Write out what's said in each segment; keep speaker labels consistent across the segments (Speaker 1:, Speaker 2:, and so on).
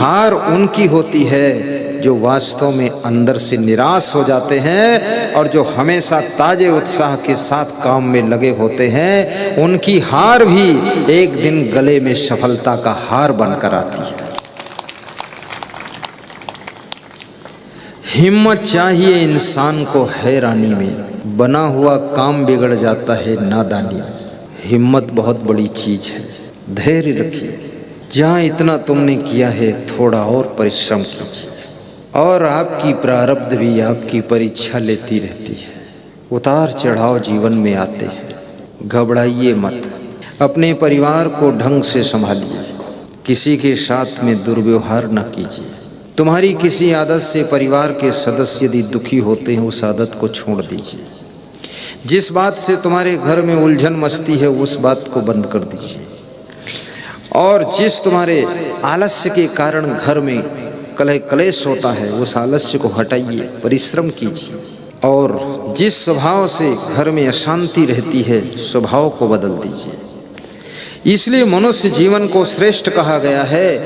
Speaker 1: हार उनकी होती है जो वास्तव में अंदर से निराश हो जाते हैं और जो हमेशा ताजे उत्साह के साथ काम में लगे होते हैं। उनकी हार भी एक दिन गले में सफलता का हार बनकर आती है। हिम्मत चाहिए इंसान को हैरानी में, बना हुआ काम बिगड़ जाता है नादानी में। हिम्मत बहुत बड़ी चीज है, धैर्य रखिए। जहाँ इतना तुमने किया है थोड़ा और परिश्रम कीजिए, और आपकी प्रारब्ध भी आपकी परीक्षा लेती रहती है। उतार चढ़ाव जीवन में आते हैं, घबराइए मत। अपने परिवार को ढंग से संभालिए, किसी के साथ में दुर्व्यवहार न कीजिए। तुम्हारी किसी आदत से परिवार के सदस्य यदि दुखी होते हैं, उस आदत को छोड़ दीजिए। जिस बात से तुम्हारे घर में उलझन मचती है उस बात को बंद कर दीजिए, और जिस तुम्हारे आलस्य के कारण घर में कलह कलेश होता है उस आलस्य को हटाइए, परिश्रम कीजिए। और जिस स्वभाव से घर में अशांति रहती है स्वभाव को बदल दीजिए। इसलिए मनुष्य जीवन को श्रेष्ठ कहा गया है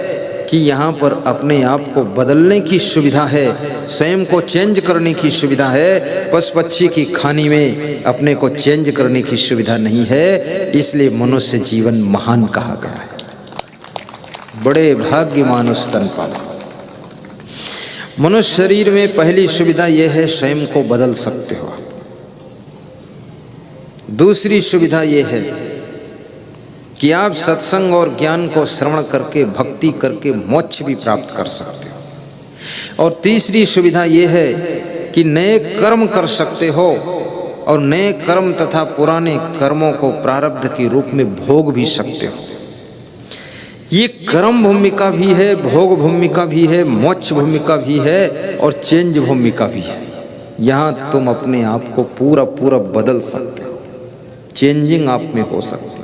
Speaker 1: कि यहाँ पर अपने आप को बदलने की सुविधा है, स्वयं को चेंज करने की सुविधा है। पशु पक्षी की खानी में अपने को चेंज करने की सुविधा नहीं है। इसलिए मनुष्य जीवन महान कहा गया है। बड़े भाग्यमान स्तनपान। मनुष्य शरीर में पहली सुविधा यह है स्वयं को बदल सकते हो। दूसरी सुविधा यह है कि आप सत्संग और ज्ञान को श्रवण करके भक्ति करके मोक्ष भी प्राप्त कर सकते हो। और तीसरी सुविधा यह है कि नए कर्म कर सकते हो, और नए कर्म तथा पुराने कर्मों को प्रारब्ध के रूप में भोग भी सकते हो। ये कर्म भूमिका भी है, भोग भूमिका भी है, मोक्ष भूमिका भी है, और चेंज भूमिका भी है। यहाँ तुम अपने आप को पूरा पूरा बदल सकते हो, चेंजिंग आप में हो सकती है।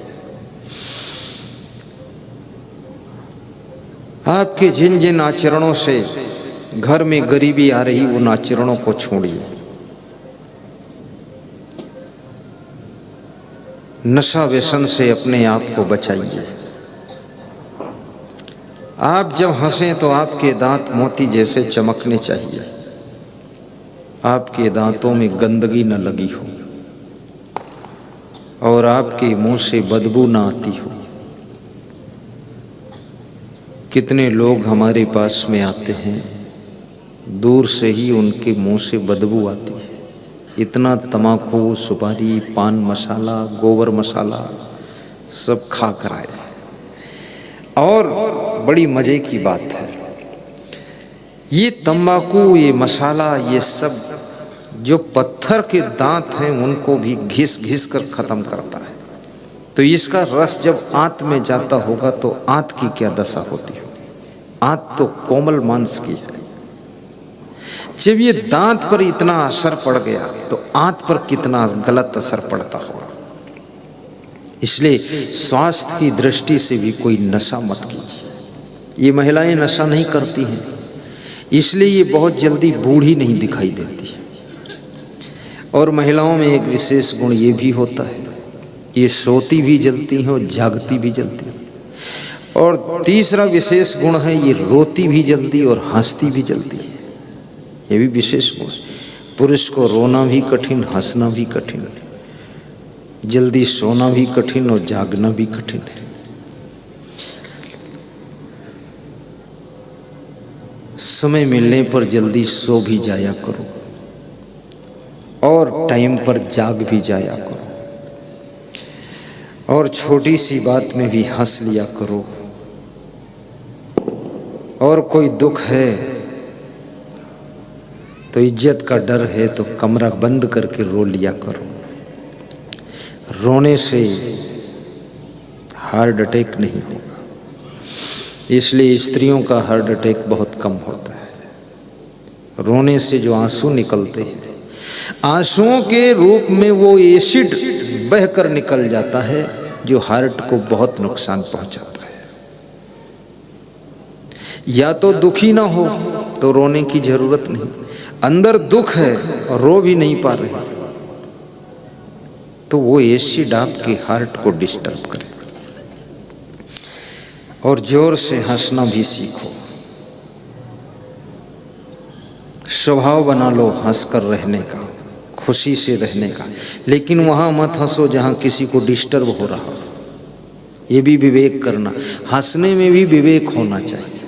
Speaker 1: आपके जिन जिन आचरणों से घर में गरीबी आ रही उन आचरणों को छोड़िए। नशा व्यसन से अपने आप को बचाइए। आप जब हंसें तो आपके दांत मोती जैसे चमकने चाहिए, आपके दांतों में गंदगी न लगी हो, और आपके मुंह से बदबू न आती हो। कितने लोग हमारे पास में आते हैं, दूर से ही उनके मुंह से बदबू आती है। इतना तम्बाकू, सुपारी, पान मसाला, गोबर मसाला सब खा कर आए। और बड़ी मजे की बात है, ये तम्बाकू, ये मसाला, ये सब जो पत्थर के दांत हैं उनको भी घिस घिस कर खत्म करता है। तो इसका रस जब आंत में जाता होगा तो आंत की क्या दशा होती है। आंत तो कोमल मांस की है। जब ये दांत पर इतना असर पड़ गया तो आंत पर कितना गलत असर पड़ता होगा। इसलिए स्वास्थ्य की दृष्टि से भी कोई नशा मत कीजिए। ये महिलाएं नशा नहीं करती हैं, इसलिए ये बहुत जल्दी बूढ़ी नहीं दिखाई देती है। और महिलाओं में एक विशेष गुण ये भी होता है, ये सोती भी जलती हैं और जागती भी जलती हैं। और तीसरा विशेष गुण है, ये रोती भी जल्दी और हंसती भी जल्दी है। ये भी विशेष गुण। पुरुष को रोना भी कठिन, हंसना भी कठिन, जल्दी सोना भी कठिन और जागना भी कठिन है। समय मिलने पर जल्दी सो भी जाया करो और टाइम पर जाग भी जाया करो, और छोटी सी बात में भी हंस लिया करो। और कोई दुख है तो इज्जत का डर है तो कमरा बंद करके रो लिया करो। रोने से हार्ट अटैक नहीं होगा, इसलिए स्त्रियों का हार्ट अटैक बहुत कम होता है। रोने से जो आंसू निकलते हैं, आंसुओं के रूप में वो एसिड बहकर निकल जाता है जो हार्ट को बहुत नुकसान पहुंचाता है। या तो दुखी ना हो तो रोने की जरूरत नहीं, अंदर दुख है और रो भी नहीं पा रहे तो वो एसिड आपके हार्ट को डिस्टर्ब करे। और जोर से हंसना भी सीखो, स्वभाव बना लो हंसकर रहने का, खुशी से रहने का, लेकिन वहाँ मत हंसो जहाँ किसी को डिस्टर्ब हो रहा हो। ये भी विवेक करना, हंसने में भी विवेक होना चाहिए,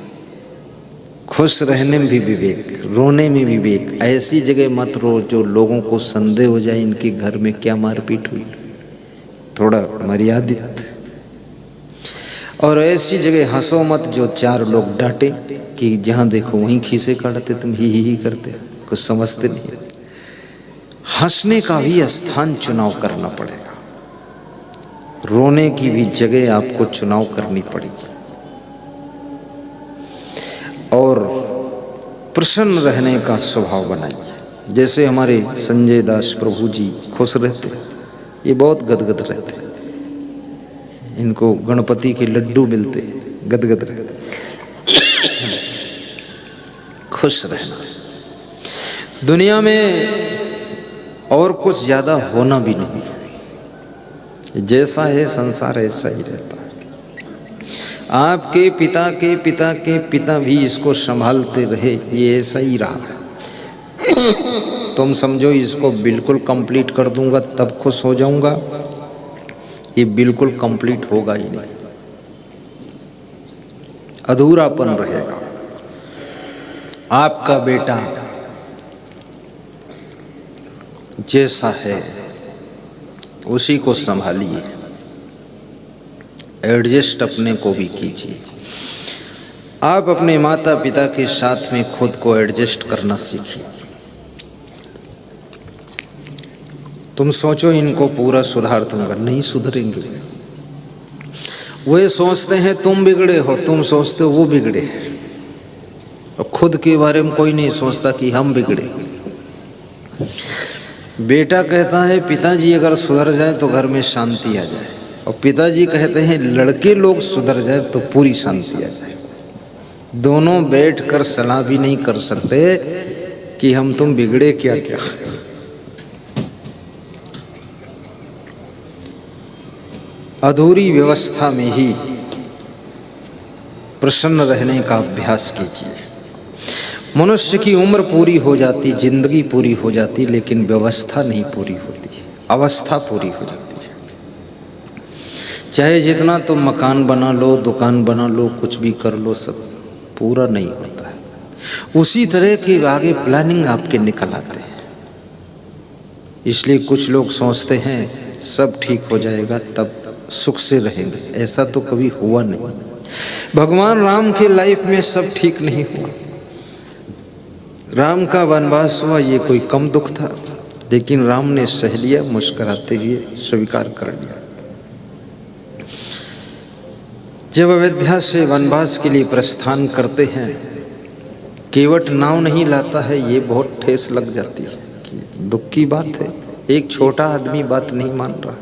Speaker 1: खुश रहने में भी विवेक, रोने में भी विवेक। ऐसी जगह मत रो जो लोगों को संदेह हो जाए इनके घर में क्या मारपीट हुई, थोड़ा मर्यादित। और ऐसी जगह हंसो मत जो चार लोग डांटे कि जहाँ देखो वहीं खीसे काटते, तुम ही करते, कुछ समझते नहीं। हंसने का भी स्थान चुनाव करना पड़ेगा, रोने की भी जगह आपको चुनाव करनी पड़ेगी। और प्रसन्न रहने का स्वभाव बनाइए। जैसे हमारे संजय दास प्रभु जी खुश रहते, ये बहुत गदगद रहते, इनको गणपति के लड्डू मिलते, गदगद रहते। खुश रहना, दुनिया में और कुछ ज्यादा होना भी नहीं, जैसा है संसार ऐसा ही रहता है। आपके पिता के पिता के पिता भी इसको संभालते रहे, ये ऐसा ही रहा। तुम समझो इसको बिल्कुल कंप्लीट कर दूंगा तब खुश हो जाऊंगा, ये बिल्कुल कंप्लीट होगा ही नहीं, अधूरापन रहेगा। आपका बेटा जैसा है उसी को संभालिए, एडजस्ट अपने को भी कीजिए। आप अपने माता पिता के साथ में खुद को एडजस्ट करना सीखिए। तुम सोचो इनको पूरा सुधार दूंगा, नहीं सुधरेंगे। वे सोचते हैं तुम बिगड़े हो, तुम सोचते हो वो बिगड़े, और खुद के बारे में कोई नहीं सोचता कि हम बिगड़े। बेटा कहता है पिताजी अगर सुधर जाए तो घर में शांति आ जाए, और पिताजी कहते हैं लड़के लोग सुधर जाए तो पूरी शांति आ जाए। दोनों बैठकर सलाह भी नहीं कर सकते कि हम तुम बिगड़े क्या क्या। अधूरी व्यवस्था में ही प्रसन्न रहने का अभ्यास कीजिए। मनुष्य की उम्र पूरी हो जाती, जिंदगी पूरी हो जाती, लेकिन व्यवस्था नहीं पूरी होती, अवस्था पूरी हो जाती है। चाहे जितना तुम मकान बना लो, दुकान बना लो, कुछ भी कर लो, सब पूरा नहीं होता है। उसी तरह की आगे प्लानिंग आपके निकल आते हैं। इसलिए कुछ लोग सोचते हैं सब ठीक हो जाएगा तब सुख से रहेंगे, ऐसा तो कभी हुआ नहीं। भगवान राम के लाइफ में सब ठीक नहीं हुआ। राम का वनवास हुआ, ये कोई कम दुख था, लेकिन राम ने सह लिया, मुस्कुराते हुए स्वीकार कर लिया। जब अयोध्या से वनवास के लिए प्रस्थान करते हैं, केवट नाव नहीं लाता है, ये बहुत ठेस लग जाती है कि दुख की बात है, एक छोटा आदमी बात नहीं मान रहा,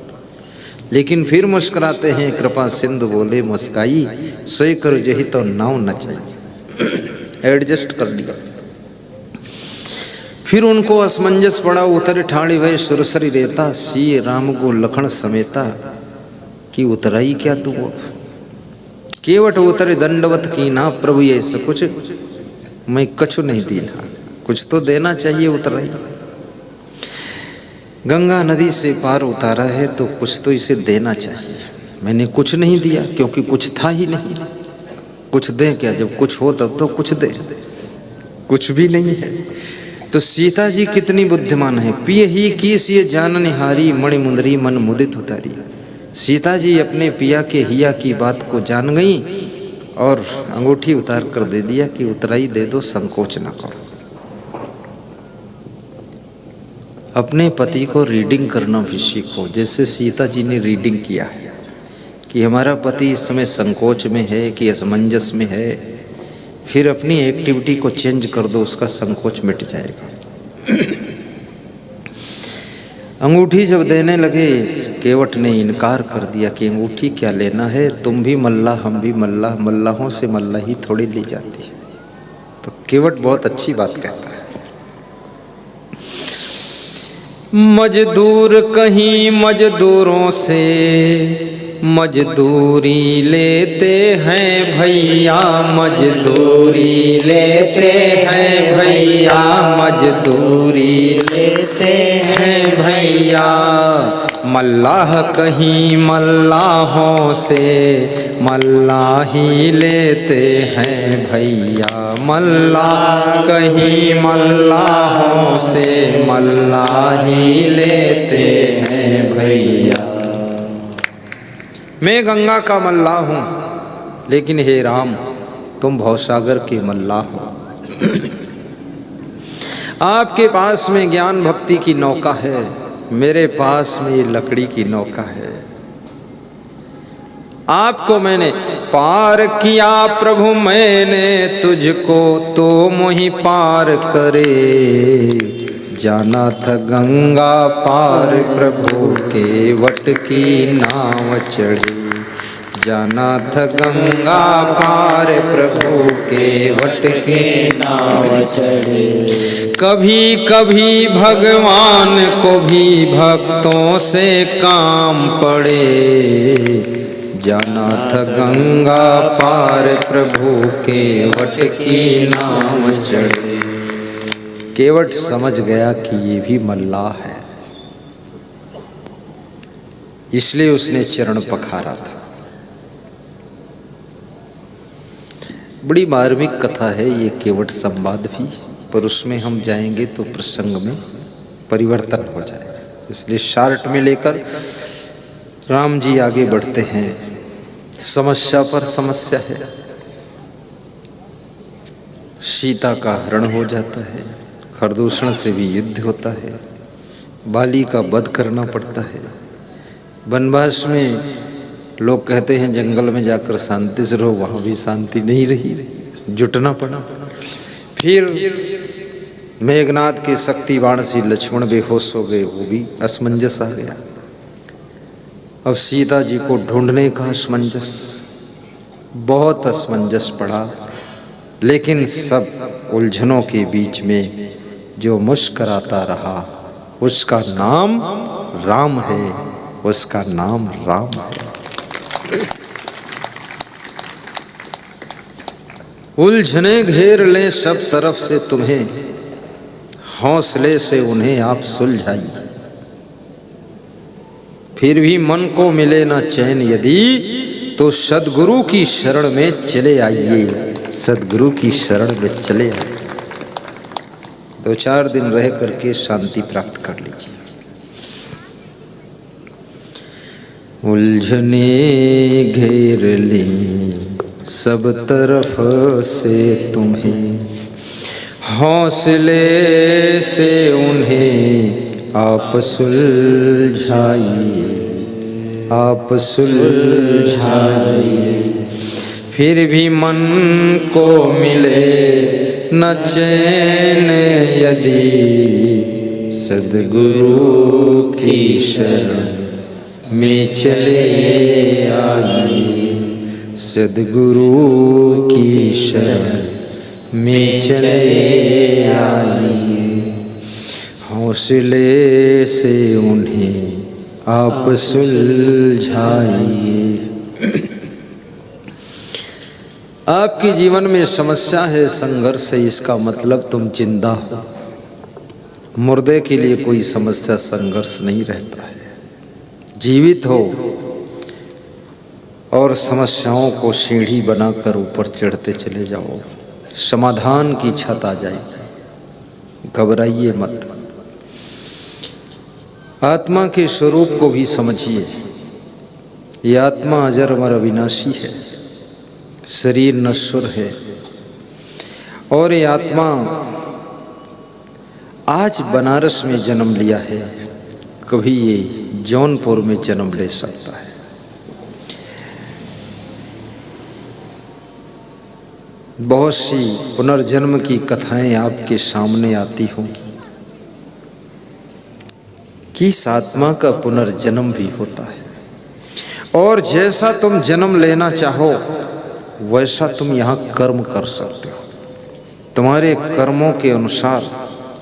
Speaker 1: लेकिन फिर मुस्कुराते हैं। कृपा सिंधु बोले मुस्काई, सोई कर जही तो नाव न चाहिए, एडजस्ट कर लिया। फिर उनको असमंजस पड़ा, उतर ठाड़ी भय सुरसरी रेता, सी राम को लखन समेता, कि उतराई क्या तू। केवट उतर दंडवत की ना, प्रभु ये सब कुछ मैं कछु नहीं दिया, कुछ तो देना चाहिए। उतराई गंगा नदी से पार उतारा है तो कुछ तो इसे देना चाहिए। मैंने कुछ नहीं दिया क्योंकि कुछ था ही नहीं, कुछ दे क्या, जब कुछ हो तब तो कुछ दे, कुछ भी नहीं है। तो सीता जी कितनी बुद्धिमान है, पिय ही कीस ये जान निहारी, मणि मुंदरी मन मुदित उतारी। सीता जी अपने पिया के हिया की बात को जान गई और अंगूठी उतार कर दे दिया कि उतराई दे दो, संकोच ना करो। अपने पति को रीडिंग करना भी सीखो, जैसे सीता जी ने रीडिंग किया है कि हमारा पति इस समय संकोच में है कि असमंजस में है, फिर अपनी एक्टिविटी को चेंज कर दो, उसका संकोच मिट जाएगा। अंगूठी जब देने लगे, केवट ने इनकार कर दिया कि अंगूठी क्या लेना है, तुम भी मल्लाह हम भी मल्लाह, मल्लाहों से मल्लाही थोड़ी ली जाती है। तो केवट बहुत अच्छी बात कहता है। मजदूर कहीं मजदूरों से मजदूरी लेते हैं भैया, मजदूरी लेते हैं भैया, मजदूरी लेते हैं भैया। मल्लाह कहीं मल्लाहों से मल्लाही लेते हैं भैया, मल्लाह कहीं मल्लाहों से मल्लाही लेते हैं भैया। मैं गंगा का मल्लाह हूँ, लेकिन हे राम तुम भवसागर के मल्लाह हो। आपके पास में ज्ञान भक्ति की नौका है, मेरे पास में ये लकड़ी की नौका है। आपको मैंने पार किया प्रभु, मैंने तुझको तो मोहि पार करे। जाना था गंगा पार प्रभु के वट की नाव चढ़े, जाना था गंगा पार प्रभु के वट के नाव चढ़े। कभी कभी भगवान को भी भक्तों से काम पड़े, जाना था गंगा पार प्रभु के वट की नाव चढ़े। केवट समझ गया कि ये भी मल्लाह है, इसलिए उसने चरण पखारा था। बड़ी मार्मिक कथा है ये केवट संवाद भी, पर उसमें हम जाएंगे तो प्रसंग में परिवर्तन हो जाएगा, इसलिए शार्ट में लेकर राम जी आगे बढ़ते हैं। समस्या पर समस्या है, सीता का हरण हो जाता है, खरदूषण से भी युद्ध होता है, बाली का वध करना पड़ता है। वनवास में लोग कहते हैं जंगल में जाकर शांति से रहो, वहाँ भी शांति नहीं रही, जुटना पड़ा। फिर मेघनाथ के शक्ति बाण से लक्ष्मण बेहोश हो गए, वो भी असमंजस आ गया। अब सीता जी को ढूंढने का असमंजस, बहुत असमंजस पड़ा। लेकिन सब उलझनों के बीच में जो मुस्कराता रहा, उसका नाम राम है, उसका नाम राम है। उलझने घेर ले सब तरफ से तुम्हें, हौसले से उन्हें आप सुलझाइए। फिर भी मन को मिले ना चैन यदि, तो सदगुरु की शरण में चले आइए, सदगुरु की शरण में चले आइए। 2-4 दिन रह करके शांति प्राप्त कर लीजिए। उलझने घेर ली सब तरफ से तुम्हें, हौसले से उन्हें आप सुलझाइए, आप सुलझाइए। फिर भी मन को मिले न चैन यदि, सद्गुरु की शरण में चले आइए, सद्गुरु की शरण में चले आइए। हौसले से उन्हें आप सुलझाइए। आपके जीवन में समस्या है, संघर्ष है, इसका मतलब तुम जिंदा हो। मुर्दे के लिए कोई समस्या संघर्ष नहीं रहता है। जीवित हो और समस्याओं को सीढ़ी बनाकर ऊपर चढ़ते चले जाओ, समाधान की छत आ जाएगी। घबराइए मत। आत्मा के स्वरूप को भी समझिए। ये आत्मा अजर अमर अविनाशी है, शरीर नश्वर है, और ये आत्मा आज बनारस में जन्म लिया है, कभी ये जौनपुर में जन्म ले सकता है। बहुत सी पुनर्जन्म की कथाएं आपके सामने आती होंगी कि इस आत्मा का पुनर्जन्म भी होता है, और जैसा तुम जन्म लेना चाहो वैसा तुम यहाँ कर्म कर सकते हो। तुम्हारे कर्मों के अनुसार,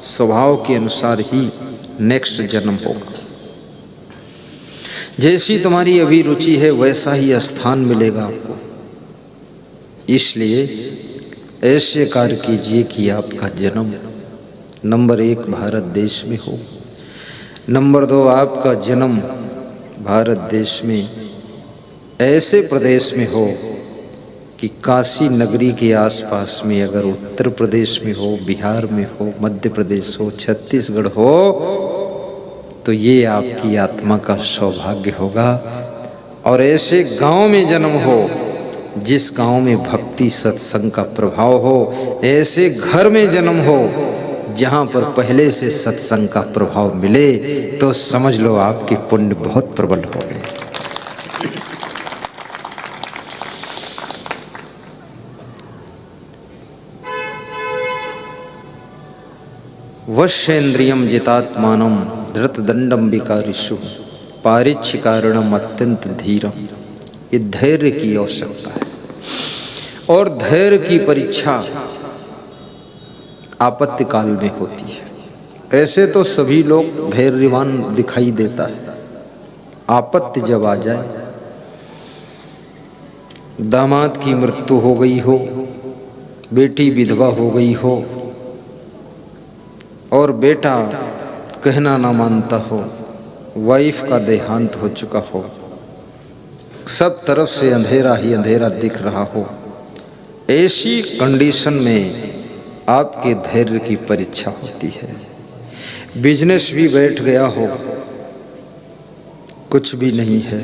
Speaker 1: स्वभाव के अनुसार ही नेक्स्ट जन्म होगा। जैसी तुम्हारी अभिरुचि है वैसा ही स्थान मिलेगा आपको। इसलिए ऐसे कार्य कीजिए कि आपका जन्म नंबर 1 भारत देश में हो, नंबर 2 आपका जन्म भारत देश में ऐसे प्रदेश में हो कि काशी नगरी के आसपास में, अगर उत्तर प्रदेश में हो, बिहार में हो, मध्य प्रदेश हो, छत्तीसगढ़ हो, तो ये आपकी आत्मा का सौभाग्य होगा। और ऐसे गांव में जन्म हो जिस गांव में भक्ति सत्संग का प्रभाव हो, ऐसे घर में जन्म हो जहां पर पहले से सत्संग का प्रभाव मिले, तो समझ लो आपके पुण्य बहुत प्रबल हो गए। वश्येन्द्रियम जितात्मानम धृतदंडम विकारिषु पारिच्छिकारणम अत्यंत धीरम। ये धैर्य की आवश्यकता है, और धैर्य की परीक्षा आपत्ति काल में होती है। ऐसे तो सभी लोग धैर्यवान दिखाई देता है, आपत्ति जब आ जाए, दामाद की मृत्यु हो गई हो, बेटी विधवा हो गई हो, और बेटा कहना ना मानता हो, वाइफ का देहांत हो चुका हो, सब तरफ से अंधेरा ही अंधेरा दिख रहा हो, ऐसी कंडीशन में आपके धैर्य की परीक्षा होती है। बिजनेस भी बैठ गया हो, कुछ भी नहीं है,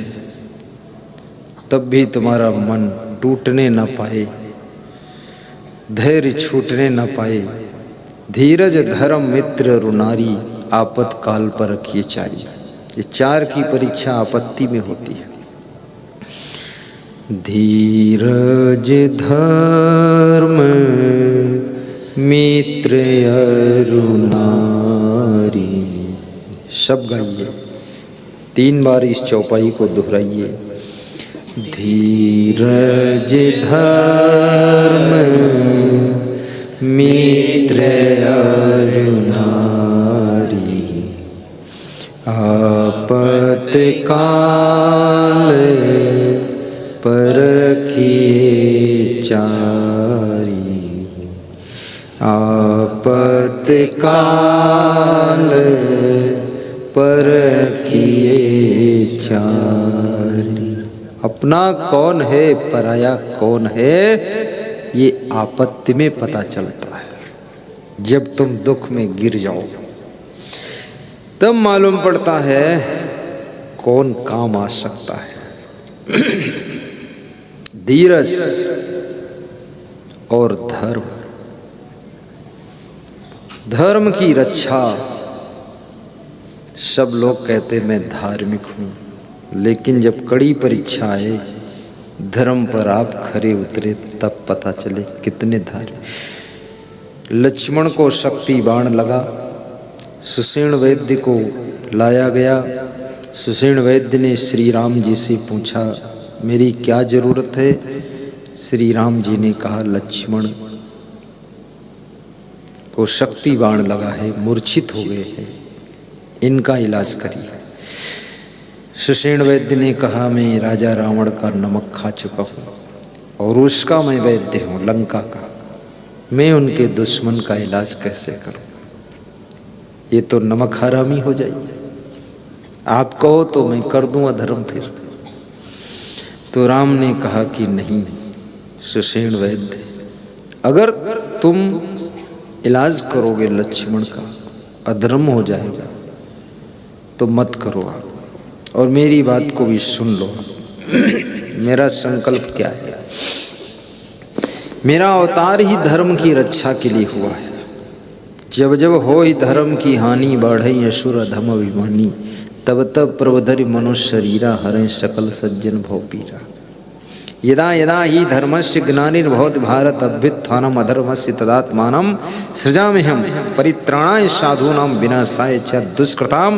Speaker 1: तब भी तुम्हारा मन टूटने न पाए, धैर्य छूटने न पाए। धीरज धर्म मित्र रुनारी आपत काल पर रखिए चारी। ये 4 की परीक्षा आपत्ति में होती है। धीरज धर्म मित्र रुनारी, सब गाइए, 3 बार इस चौपाई को दोहराइए। धीरज धर्म मित्र रुनारी आपत काल परखिए चारी, आपत काल परखिए चारी। अपना कौन है, पराया कौन है, ये आपत्ति में पता चलता है। जब तुम दुख में गिर जाओ तब मालूम पड़ता है कौन काम आ सकता है। धीरज और धर्म, धर्म की रक्षा। सब लोग कहते मैं धार्मिक हूं, लेकिन जब कड़ी परीक्षा आए, धर्म पर आप खरे उतरे, तब पता चले कितने धार्मिक। लक्ष्मण को शक्ति बाण लगा, सुषेण वैद्य को लाया गया। सुषेण वैद्य ने श्री राम जी से पूछा मेरी क्या जरूरत है। श्री राम जी ने कहा लक्ष्मण को शक्ति बाण लगा है, मूर्छित हो गए हैं, इनका इलाज करिए। सुषेण वैद्य ने कहा मैं राजा रावण का नमक खा चुका हूँ और उसका मैं वैद्य हूँ, लंका का, मैं उनके दुश्मन का इलाज कैसे करूँ, ये तो नमक हरामी हो जाएगी। आप कहो तो मैं कर दूँ अधर्म फिर। तो राम ने कहा कि नहीं सुषेण वैद्य, अगर तुम इलाज करोगे लक्ष्मण का, अधर्म हो जाएगा, तो मत करो आप, और मेरी बात को भी सुन लो। मेरा संकल्प क्या है, मेरा अवतार ही धर्म की रक्षा के लिए हुआ है। जब जब होई धर्म की हानि, बढ़ई असुर अधम अभिमानी, तब तब प्रवधरि मनुष्य शरीरा, हरे सकल सज्जन भव पीरा। यदा यदा ही धर्मस्य ग्लानिर्भवति भारत, अभ्युत्थानम् अधर्मस्य तदात्मानं सृजाम्यहं, परित्राणाय साधूनां विनाशाय च दुष्कृतां,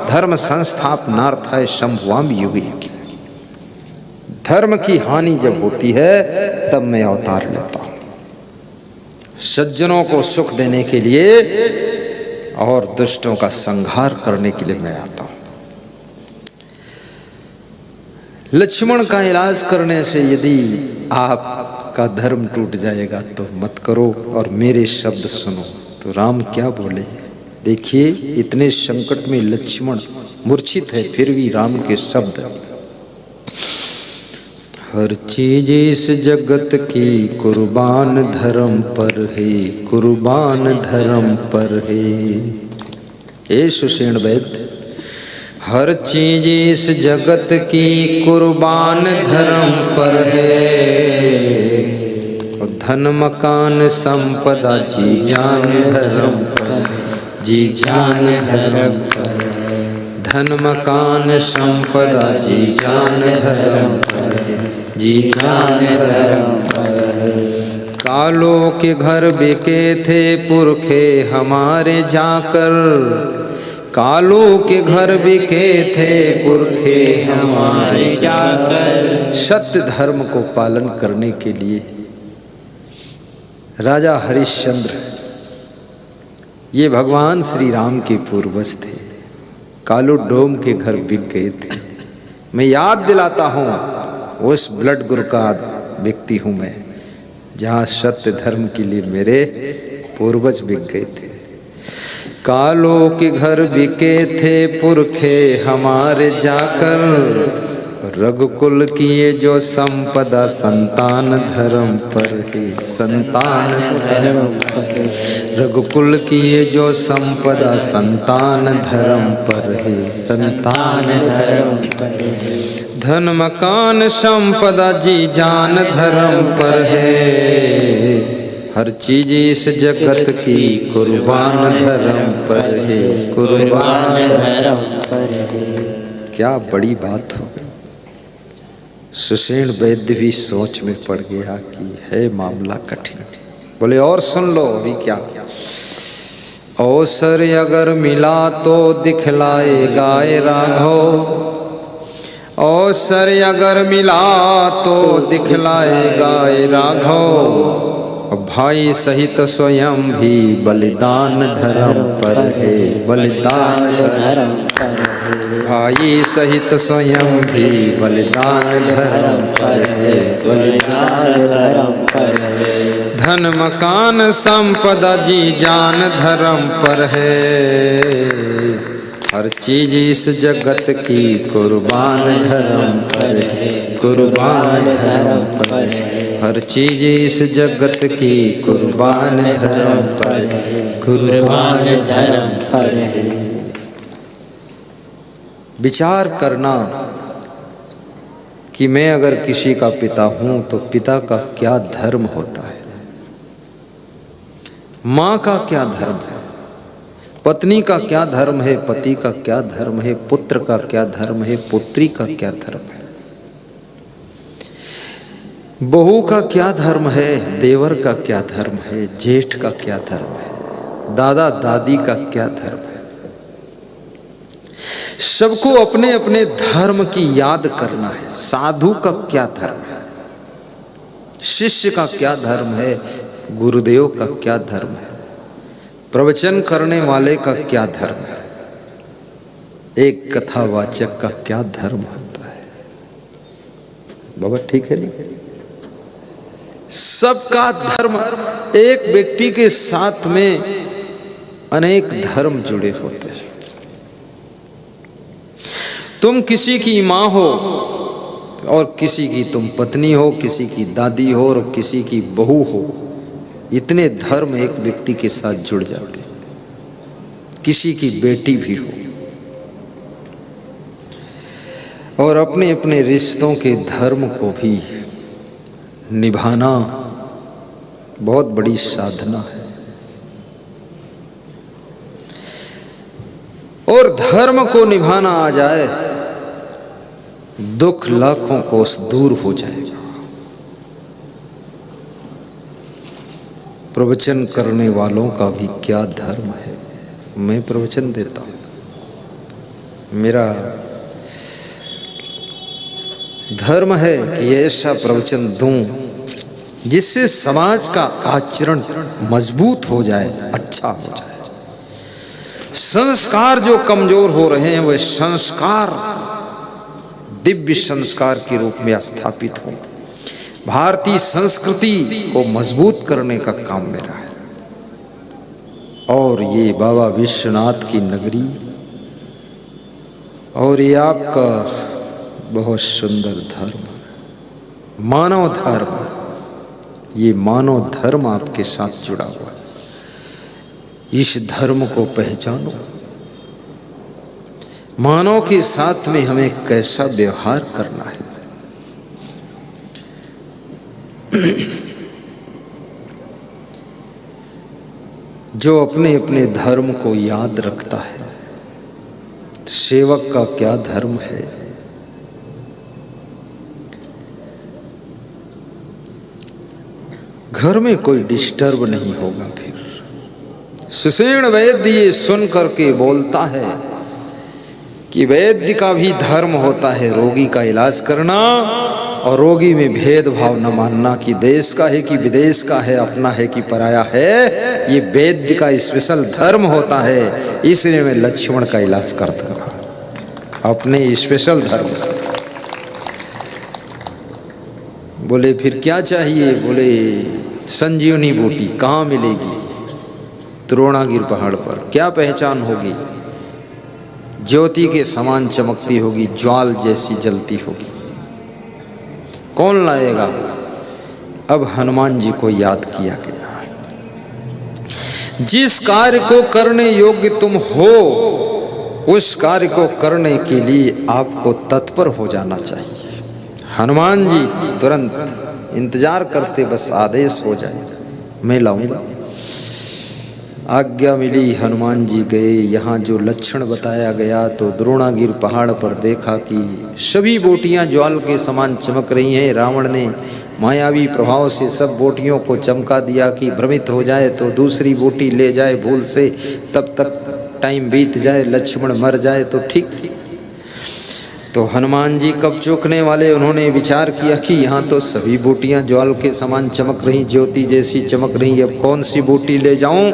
Speaker 1: धर्म संस्थापनार्थाय संभवामि युगे युगे। धर्म की हानि जब होती है तब मैं अवतार लेता हूँ, सज्जनों को सुख देने के लिए और दुष्टों का संहार करने के लिए मैं आता हूँ। लक्ष्मण का इलाज करने से यदि आपका धर्म टूट जाएगा तो मत करो और मेरे शब्द सुनो। तो राम क्या बोले, देखिए इतने संकट में लक्ष्मण मूर्छित है, फिर भी राम के शब्द, हर चीज इस जगत की कुर्बान धर्म पर है, कुर्बान धर्म पर है। ए सुषेण वैद्य, हर चीज इस जगत की कुर्बान धर्म पर है, और धन मकान संपदा जी जान धर्म पर, जी जान धर्म पर, धन मकान संपदा जी जान धर्म पर, जी जान धर्म पर। कालों के घर बिके थे पुरखे हमारे जाकर, कालों के घर बिके थे पुरखे हमारे जाकर। सत्य धर्म को पालन करने के लिए राजा हरिश्चंद्र, ये भगवान श्री राम के पूर्वज थे, कालो डोम के घर बिक गए थे। मैं याद दिलाता हूँ उस ब्लड ग्रुप का व्यक्ति हूँ मैं, जहाँ सत्य धर्म के लिए मेरे पूर्वज बिक गए थे। कालों के घर बिके थे पुरखे हमारे जाकर, रघुकुल किए जो संपदा संतान धर्म पर है, संतान धर्म पर, रघुकुल किए जो संपदा संतान धर्म पर है, संतान धर्म पर। धन मकान संपदा जी जान धर्म पर है, हर चीज इस जगत की कुर्बान धर्म पर है, कुर्बान धर्म पर है। क्या बड़ी बात हो गई। सुषेण वैद्य भी सोच में पड़ गया कि है मामला कठिन। बोले और सुन लो अभी क्या, अवसर अगर मिला तो दिखलाएगा राघव, अवसर अगर मिला तो दिखलाएगा राघव, भाई सहित स्वयं भी बलिदान धर्म पर है, बलिदान धर्म पर है, भाई सहित स्वयं भी बलिदान धर्म पर है, बलिदान धर्म पर है। धन मकान संपदा जी जान धर्म पर है, हर चीज इस जगत की कुर्बान धर्म पर है, कुर्बान धर्म पर है, हर चीज इस जगत की कुर्बान धर्म पर है, कुर्बान धर्म पर है। विचार करना कि मैं अगर किसी का पिता हूं तो पिता का क्या धर्म होता है, माँ का क्या धर्म है, पत्नी का क्या धर्म है, पति का क्या धर्म है, पुत्र का क्या धर्म है, पुत्री का क्या धर्म है, बहू का क्या धर्म है, देवर का क्या धर्म है, जेठ का क्या धर्म है, दादा दादी का क्या धर्म है। सबको अपने अपने धर्म की याद करना है। साधु का क्या धर्म है, शिष्य का क्या धर्म है, गुरुदेव का क्या धर्म है, प्रवचन करने वाले का क्या धर्म है, एक कथावाचक का क्या धर्म होता है। बाबा ठीक है नहीं, सबका धर्म, एक व्यक्ति के साथ में अनेक धर्म जुड़े होते हैं। तुम किसी की माँ हो और किसी की तुम पत्नी हो, किसी की दादी हो और किसी की बहू हो, इतने धर्म एक व्यक्ति के साथ जुड़ जाते हैं। किसी की बेटी भी हो, और अपने अपने रिश्तों के धर्म को भी निभाना बहुत बड़ी साधना है। और धर्म को निभाना आ जाए, दुख लाखों कोस दूर हो जाएगा। प्रवचन करने वालों का भी क्या धर्म है। मैं प्रवचन देता हूं, मेरा धर्म है कि ऐसा प्रवचन दूं जिससे समाज का आचरण मजबूत हो जाए, अच्छा हो जाए। संस्कार जो कमजोर हो रहे हैं वह संस्कार दिव्य संस्कार के रूप में स्थापित हो। भारतीय संस्कृति को मजबूत करने का काम मेरा है। और ये बाबा विश्वनाथ की नगरी और ये आपका बहुत सुंदर धर्म, मानव धर्म, ये मानव धर्म आपके साथ जुड़ा हुआ है। इस धर्म को पहचानो। मानव के साथ में हमें कैसा व्यवहार करना है। जो अपने अपने धर्म को याद रखता है, सेवक का क्या धर्म है। घर में कोई डिस्टर्ब नहीं होगा। फिर सुषेण वैद्य ये सुन करके बोलता है कि वैद्य का भी धर्म होता है रोगी का इलाज करना, और रोगी में भेदभाव न मानना कि देश का है कि विदेश का है, अपना है कि पराया है। ये वैद्य का स्पेशल धर्म होता है। इसलिए मैं लक्ष्मण का इलाज करता हूं, अपने स्पेशल धर्म का। बोले फिर क्या चाहिए? बोले संजीवनी बूटी कहाँ मिलेगी? द्रोणागिर पहाड़ पर। क्या पहचान होगी? ज्योति के समान चमकती होगी, ज्वाल जैसी जलती होगी। कौन लाएगा? अब हनुमान जी को याद किया गया। जिस कार्य को करने योग्य तुम हो, उस कार्य को करने के लिए आपको तत्पर हो जाना चाहिए। हनुमान जी तुरंत इंतजार करते, बस आदेश हो जाए मैं लाऊंगा। आज्ञा मिली, हनुमान जी गए। यहाँ जो लक्षण बताया गया तो द्रोणागिर पहाड़ पर देखा कि सभी बोटियां ज्वाल के समान चमक रही हैं। रावण ने मायावी प्रभाव से सब बोटियों को चमका दिया कि भ्रमित हो जाए तो दूसरी बोटी ले जाए भूल से, तब तक टाइम बीत जाए, लक्ष्मण मर जाए तो ठीक। तो हनुमान जी कब चूकने वाले, उन्होंने विचार किया कि यहाँ तो सभी बोटियां ज्वाल के समान चमक रही, ज्योति जैसी चमक रही, अब कौन सी बोटी ले जाऊं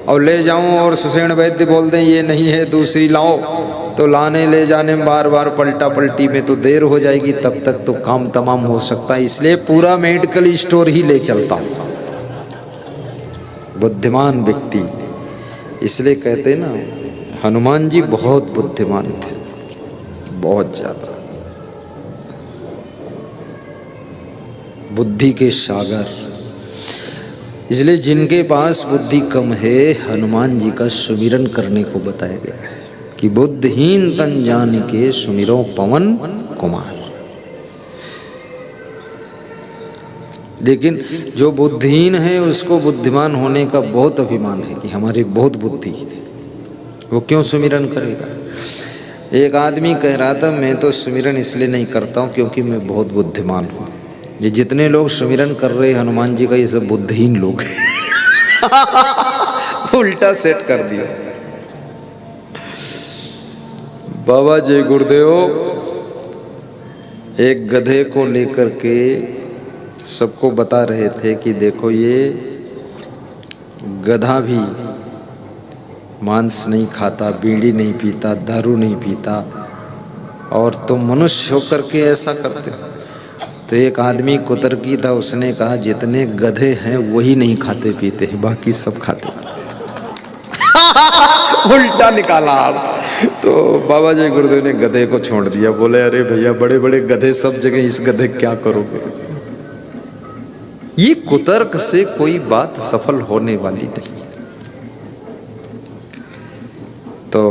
Speaker 1: और ले जाऊं और सुषेण वैद्य बोल दें ये नहीं है दूसरी लाओ, तो लाने ले जाने में बार बार पलटा पलटी में तो देर हो जाएगी, तब तक तो काम तमाम हो सकता है। इसलिए पूरा मेडिकल स्टोर ही ले चलता हूँ। बुद्धिमान व्यक्ति, इसलिए कहते ना हनुमान जी बहुत बुद्धिमान थे, बहुत ज्यादा। बुद्धि के सागर। इसलिए जिनके पास बुद्धि कम है, हनुमान जी का सुमिरन करने को बताया गया है कि बुद्धिहीन तन जान के सुमिरो पवन कुमार। लेकिन जो बुद्धिहीन है उसको बुद्धिमान होने का बहुत अभिमान है कि हमारी बहुत बुद्धि है, वो क्यों सुमिरन करेगा। एक आदमी कह रहा था मैं तो सुमिरन इसलिए नहीं करता हूँ क्योंकि मैं बहुत बुद्धिमान हूँ। ये जितने लोग सुमिरन कर रहे हैं हनुमान जी का, ये सब बुद्धिहीन लोग उल्टा सेट कर दिया। बाबा जय गुरुदेव एक गधे को लेकर के सबको बता रहे थे कि देखो ये गधा भी मांस नहीं खाता, बीड़ी नहीं पीता, दारू नहीं पीता, और तुम मनुष्य होकर के ऐसा करते हो। तो एक आदमी कुतर्की था, उसने कहा जितने गधे हैं वही नहीं खाते पीते हैं, बाकी सब खाते उल्टा निकाला। तो बाबा जी गुरुदेव ने गधे को छोड़ दिया। बोले अरे भैया बड़े बड़े गधे सब जगह, इस गधे क्या करोगे। ये कुतर्क से कोई बात सफल होने वाली नहीं। तो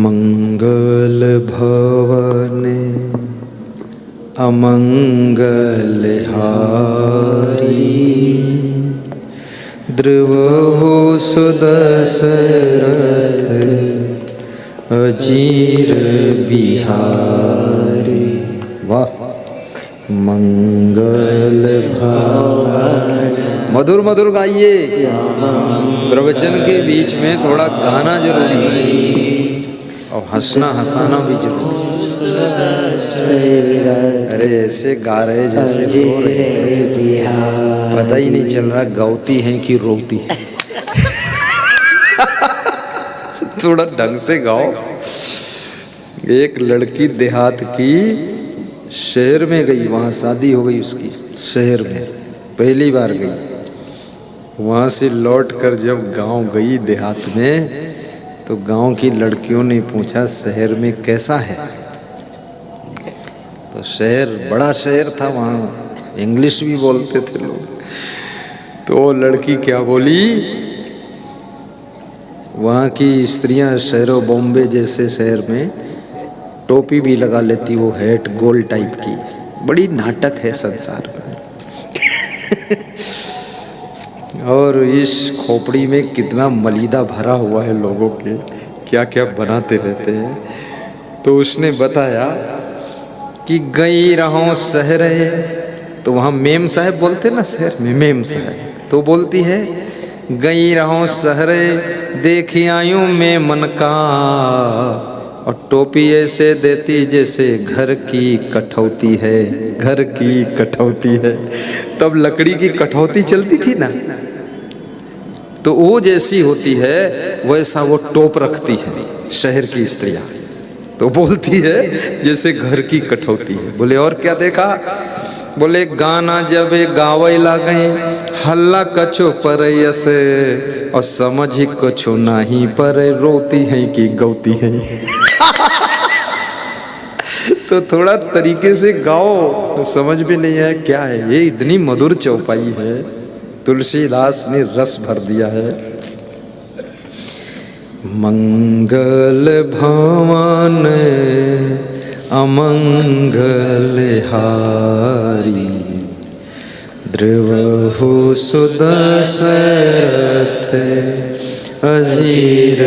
Speaker 1: मंगल भवने अमंगल हारी, द्रुवहु सुदशरथ अजीर बिहारी। वाह, मंगल भवन। मधुर मधुर गाइए, प्रवचन के बीच में थोड़ा गाना जरूरी है और हंसना हंसाना भी जरूरी। अरे ऐसे गा रहे जैसे रो रहे। पता ही नहीं चल रहा गाती है कि रोती है। थोड़ा ढंग से गाओ। एक लड़की देहात की शहर में गई, वहां शादी हो गई उसकी, शहर में पहली बार गई। वहां से लौटकर जब गांव गई देहात में, तो गांव की लड़कियों ने पूछा शहर में कैसा है। तो शहर बड़ा शहर था, वहाँ इंग्लिश भी बोलते थे लोग। तो लड़की क्या बोली, वहाँ की स्त्रियां शहरों बॉम्बे जैसे शहर में टोपी भी लगा लेती, वो हैट गोल टाइप की। बड़ी नाटक है संसार में। और इस खोपड़ी में कितना मलीदा भरा हुआ है लोगों के, क्या क्या बनाते रहते हैं। तो उसने बताया कि गई रहूं शहर, तो वहाँ मेम साहब बोलते ना शहर में, मेम साहब। तो बोलती है गई रहूं शहर देखी आयूं मैं मन का, और टोपी ऐसे देती जैसे घर की कठौती है, घर की कठौती है। तब लकड़ी की कठौती चलती थी ना, तो वो जैसी होती है वैसा वो टोप रखती है शहर की स्त्रियां। तो बोलती है जैसे घर की कठौती है। बोले और क्या देखा, बोले गाना जब गावे लागे हल्ला कछो परयस, और समझ कछो नहीं पर रोती है कि गौती है। तो थोड़ा तरीके से गाओ, समझ भी नहीं है क्या है ये। इतनी मधुर चौपाई है, तुलसीदास ने रस भर दिया है। मंगल भवन अमंगल हारी, द्रवहु सुदशरथ अजीर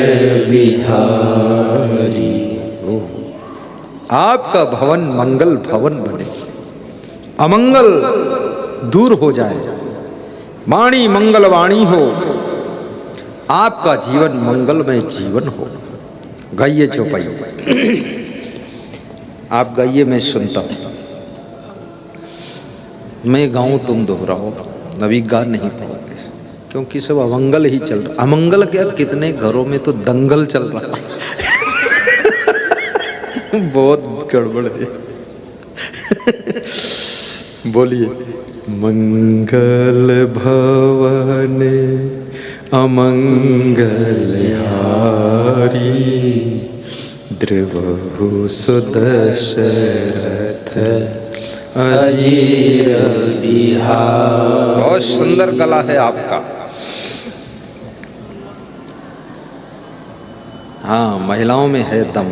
Speaker 1: बिहारी। आपका भवन मंगल भवन बने, अमंगल दूर हो जाए, वाणी मंगल वाणी हो, आपका जीवन मंगलमय जीवन हो। गाइए चौपाई, आप गाइए मैं सुनता हूं। मैं गाऊं तुम दोहराओ, अभी गा नहीं पाओगे क्योंकि सब अमंगल ही चल रहा। अमंगल क्या, कितने घरों में तो दंगल चल रहा है। बहुत गड़बड़ है। बोलिए मंगल भवन अमंगल हारी, द्रवहु सुदशरथ अजीर बिहारी। बहुत सुंदर गला है आपका। हाँ, महिलाओं में है दम।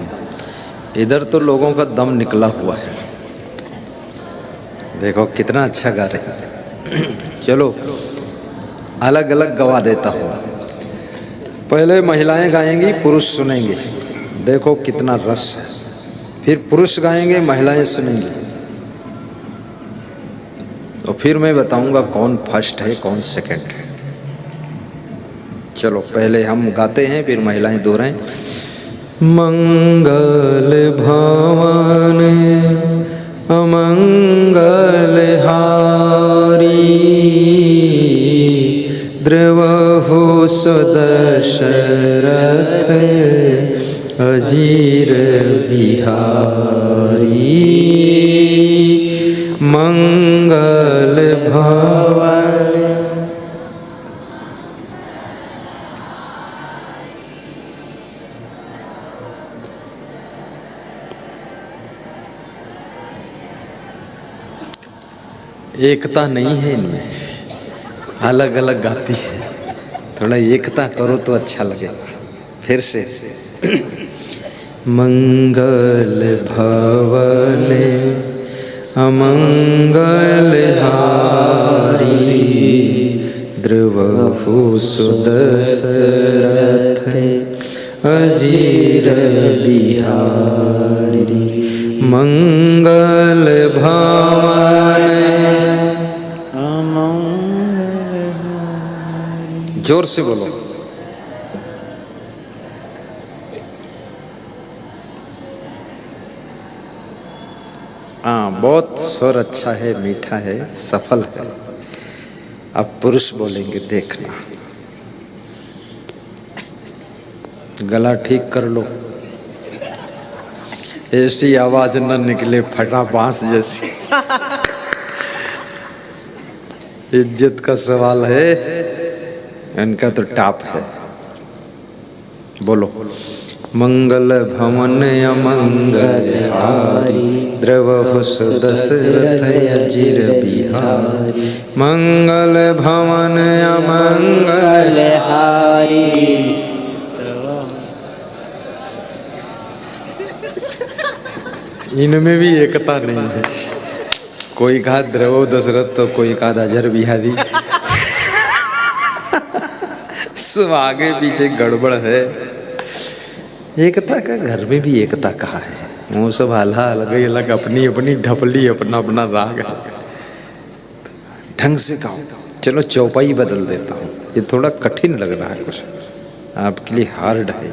Speaker 1: इधर तो लोगों का दम निकला हुआ है, देखो कितना अच्छा गा रहे हैं। चलो अलग अलग गवा देता हूँ। पहले महिलाएं गाएंगी, पुरुष सुनेंगे, देखो कितना रस है। फिर पुरुष गाएंगे, महिलाएं सुनेंगी, तो फिर मैं बताऊंगा कौन फर्स्ट है कौन सेकंड है। चलो पहले हम गाते हैं, फिर महिलाएं दोहराएं। मंगल भवन अमंगल हारी, द्रवहु सुदशरथ अजीर बिहारी, मंगल भवन। एकता नहीं है इनमें, अलग अलग गाती है। थोड़ा एकता करो तो अच्छा लगेगा। फिर से मंगल भवन अमंगल हारी, द्रवहु सुदशरथ अजीर बिहारी, मंगल भवन। जोर से बोलो। हाँ, बहुत स्वर अच्छा है, मीठा है, सफल है। अब पुरुष बोलेंगे, देखना गला ठीक कर लो, ऐसी आवाज न निकले फटा बांस जैसी। इज्जत का सवाल है, इनका तो टाप है। बोलो। मंगल भवन अमंगल हारी, द्रवहु दशरथ अजिर बिहारी। मंगल भवन अमंगल हारी। इनमें भी एकता नहीं है, कोई कहा द्रव दशरथ तो कोई कहा अजर बिहारी। सब आगे पीछे गड़बड़ है। एकता का घर में भी एकता कहाँ है? वो सब आल्हा अलग ही अलग, अपनी अपनी ढपली, अपना अपना राग है। ढंग से कहो। चलो चौपाई बदल देता हूँ, ये थोड़ा कठिन लग रहा है कुछ आपके लिए, हार्ड है,